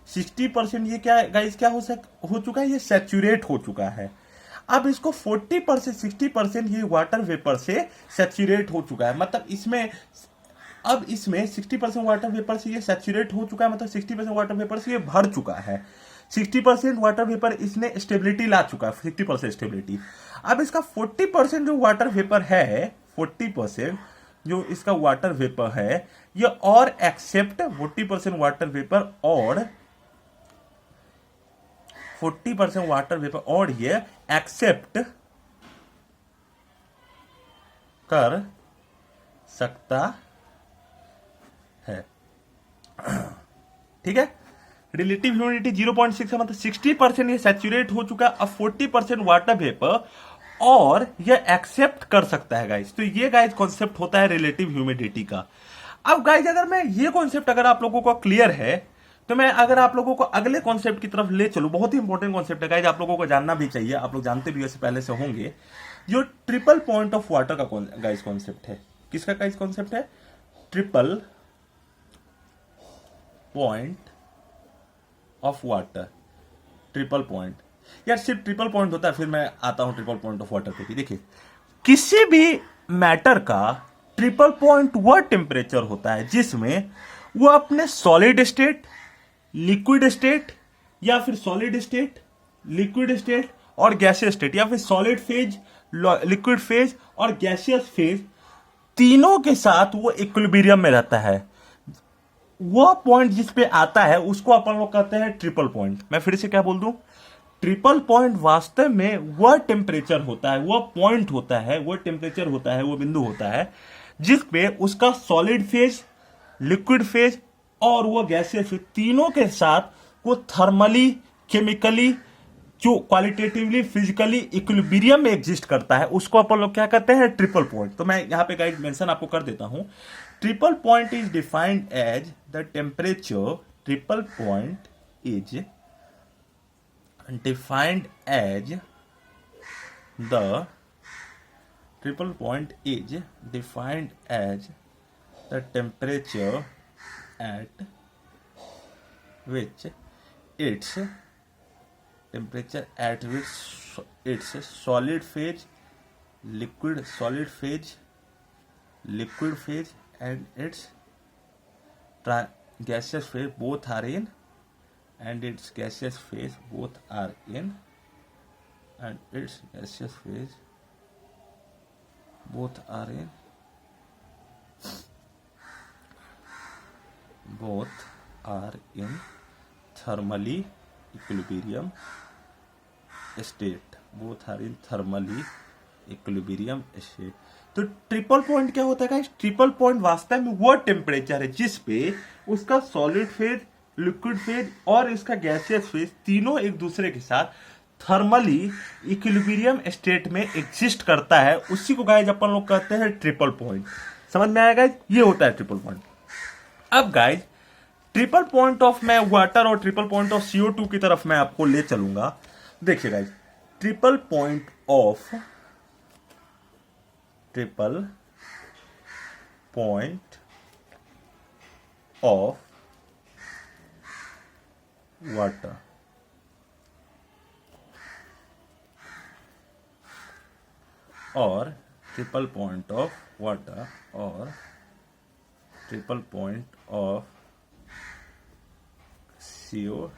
60% ये क्या गाइस क्या हो चुका है, ये सैचुरेट हो चुका है। अब इसको 40% 60% ये वाटर वेपर से सैचुरेट हो चुका है, मतलब इसमें 60% वाटर वेपर से ये सैचुरेट हो चुका है, मतलब 60% वाटर वेपर से ये भर चुका है। 60% वाटर वेपर इसने स्टेबिलिटी ला चुका है, 60% स्टेबिलिटी। अब इसका 40% जो वाटर वेपर है, 40% जो इसका वाटर वेपर है, ये और एक्सेप्ट 40% वाटर वेपर और 40% वाटर वेपर और ये एक्सेप्ट कर सकता है, ठीक है। रिलेटिव ह्यूमिडिटी 0.6 है, मतलब 60% ये सैचुरेट हो चुका है। अब 40% वाटर वेपर और ये एक्सेप्ट कर सकता है गाइस। तो ये गाइस कॉन्सेप्ट होता है रिलेटिव ह्यूमिडिटी का। अब गाइस अगर मैं ये कॉन्सेप्ट अगर आप लोगों को क्लियर है तो मैं अगर आप लोगों को अगले कॉन्सेप्ट की तरफ ले चलूं, बहुत ही इंपॉर्टेंट कॉन्सेप्ट है गाइस, आप लोगों को जानना भी चाहिए, आप लोग जानते भी ऐसे पहले से होंगे। जो ट्रिपल पॉइंट ऑफ वाटर का गाइस कॉन्सेप्ट है, किसका गाइस कॉन्सेप्ट है, triple point of water. Triple point, यार सिर्फ ट्रिपल पॉइंट होता है, फिर मैं आता हूं ट्रिपल पॉइंट ऑफ वाटर पे भी। देखिए, किसी भी मैटर का ट्रिपल पॉइंट वह टेम्परेचर होता है जिसमें वो अपने सॉलिड स्टेट, लिक्विड स्टेट या फिर सॉलिड स्टेट, लिक्विड स्टेट और गैसियस स्टेट, या फिर सॉलिड फेज, लिक्विड फेज और गैसियस फेज, तीनों के साथ वो इक्विलिब्रियम में रहता है। वो पॉइंट जिस पे आता है उसको अपन लोग कहते हैं ट्रिपल पॉइंट। मैं फिर से क्या बोल दूं, ट्रिपल पॉइंट वास्तव में वह टेम्परेचर होता है, वह पॉइंट होता है, वह टेम्परेचर होता है, वह बिंदु होता है जिस पे उसका सॉलिड फेज, लिक्विड फेज और वह गैसियस फेज तीनों के साथ वो थर्मली, केमिकली, जो क्वालिटेटिवली, फिजिकली इक्विलिब्रियम में एग्जिस्ट करता है, उसको अपन लोग क्या कहते हैं, ट्रिपल पॉइंट। तो मैं यहां पे गाइड मेंशन आपको कर देता हूं। Triple point is defined as the temperature, triple point is defined as the triple point is defined as the temperature at which its solid phase, liquid phase and its gaseous phase both are in, and its gaseous phase both are in, and its gaseous phase both are in, both are in thermally equilibrium state, both are in thermally equilibrium state। तो triple point क्या होता है guys, triple point वास्तव में वो temperature है जिस पे उसका सॉलिड फेज, लिक्विड फेज और इसका गैसियस फेज तीनों एक दूसरे के साथ थर्मली इक्विलिब्रियम स्टेट में एग्जिस्ट करता है, उसी को गाइस अपन लोग कहते हैं ट्रिपल पॉइंट। समझ में आया गाइस, ये होता है ट्रिपल पॉइंट। अब गाइस ट्रिपल पॉइंट ऑफ मैं वाटर और ट्रिपल पॉइंट ऑफ CO2 की तरफ मैं आपको ले चलूंगा। देखिए guys, triple point of water और ट्रिपल पॉइंट ऑफ वाटर और ट्रिपल पॉइंट ऑफ CO2।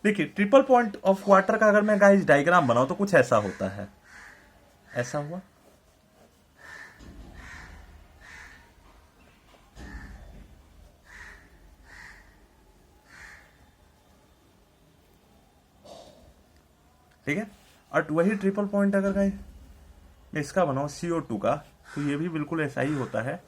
देखिए ट्रिपल पॉइंट ऑफ वाटर का अगर मैं गाइस डायग्राम बनाऊं तो कुछ ऐसा होता है, ऐसा हुआ। ठीक है, और वही ट्रिपल पॉइंट अगर गाइस मैं इसका बनाऊं CO2 का, तो ये भी बिल्कुल ऐसा ही होता है।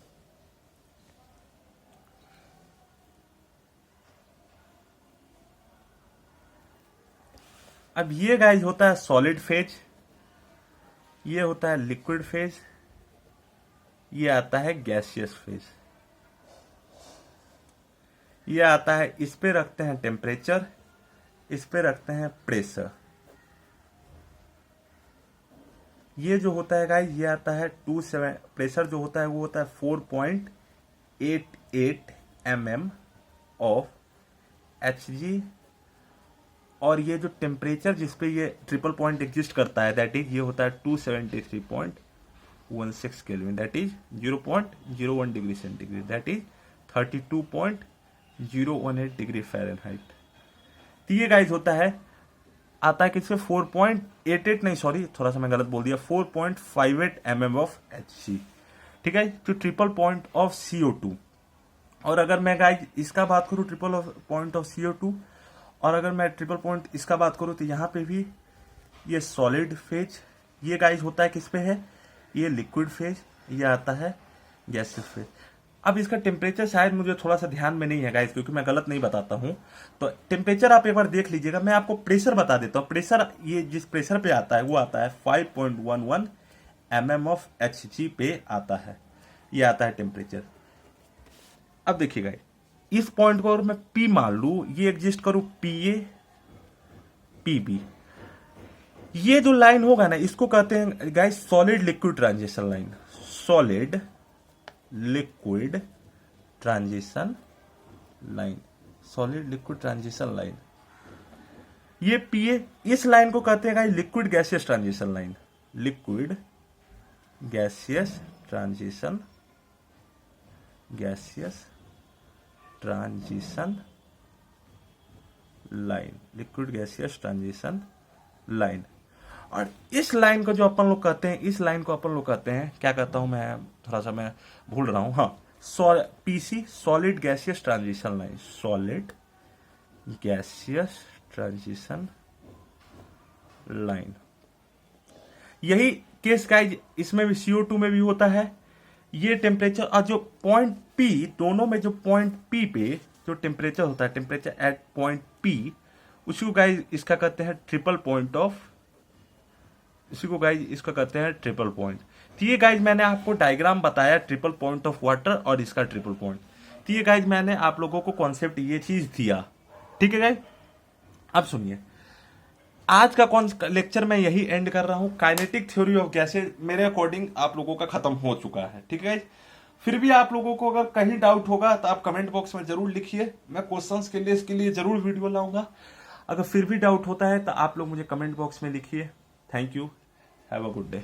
अब ये गाइस होता है सॉलिड फेज, ये होता है लिक्विड फेज, ये आता है गैसियस फेज, ये आता है, इस पे रखते हैं टेम्परेचर, इस पे रखते हैं प्रेशर। ये जो होता है गाइस ये आता है 27, प्रेशर जो होता है वो होता है 4.88 mm ऑफ Hg, और ये जो टेम्परेचर जिस पे ये ट्रिपल पॉइंट एग्जिस्ट करता है दैट इज ये होता है 273.16 kelvin, that is 0.01 degree centigrade, that is 32.018 degree Fahrenheit. तो ये गाइस होता है, आता है किससे 4.88, नहीं सॉरी थोड़ा सा मैं गलत बोल दिया, 4.58 mm ऑफ Hg। ठीक है, तो ट्रिपल पॉइंट ऑफ CO2। और अगर मैं गाइस इसका बात करूं ट्रिपल पॉइंट ऑफ CO2, और अगर मैं ट्रिपल पॉइंट इसका बात करूं तो यहां पे भी ये सॉलिड फेज, ये गाइस होता है किस पे है, ये लिक्विड फेज, ये आता है गैसियस फेज। अब इसका टेम्परेचर शायद मुझे थोड़ा सा ध्यान में नहीं है गाइस, क्योंकि मैं गलत नहीं बताता हूं, तो टेम्परेचर आप एक बार देख लीजिएगा। मैं आपको प्रेशर बता देता हूं। प्रेशर ये जिस प्रेशर पे आता है वो आता है 5.11 mm ऑफ Hg पे आता है, ये आता है टेम्परेचर। अब देखिएगा इस पॉइंट को अगर मैं P मान लू, ये एग्जिस्ट करूं PA PB, ये जो लाइन होगा ना इसको कहते हैं guys solid liquid transition line, solid liquid transition line, solid liquid transition line. ये PA, इस लाइन को कहते हैं guys liquid gaseous transition line, liquid gaseous transition, gaseous transition line, liquid gaseous transition line. और इस लाइन को जो अपन लोग कहते हैं, इस लाइन को अपन लोग कहते हैं, क्या कहता हूं मैं, थोड़ा सा मैं भूल रहा हूं, हाँ, PC, solid gaseous transition line, solid gaseous transition line. यही केस गाइज इसमें भी CO2 में भी होता है। ये टेम्परेचर और जो पॉइंट P, दोनों में जो पॉइंट P पे जो टेम्परेचर होता है, टेम्परेचर एट पॉइंट P, उसी को गाइज इसका कहते हैं ट्रिपल पॉइंट ऑफ, इसी को गाइज इसका कहते हैं ट्रिपल पॉइंट। तो ये गाइज मैंने आपको डायग्राम बताया ट्रिपल पॉइंट ऑफ वाटर और इसका ट्रिपल पॉइंट। तो ये गाइज मैंने आप लोगों को कॉन्सेप्ट ये चीज दिया, ठीक है गाइज। अब सुनिए, आज का लेक्चर मैं यही एंड कर रहा हूं। काइनेटिक थ्योरी ऑफ गैसेज मेरे अकॉर्डिंग आप लोगों का खत्म हो चुका है, ठीक है। फिर भी आप लोगों को अगर कहीं डाउट होगा तो आप कमेंट बॉक्स में जरूर लिखिए, मैं क्वेश्चंस के लिए इसके लिए जरूर वीडियो लाऊंगा। अगर फिर भी डाउट होता है तो आप लोग मुझे कमेंट बॉक्स में लिखिए। Thank you, have a good day.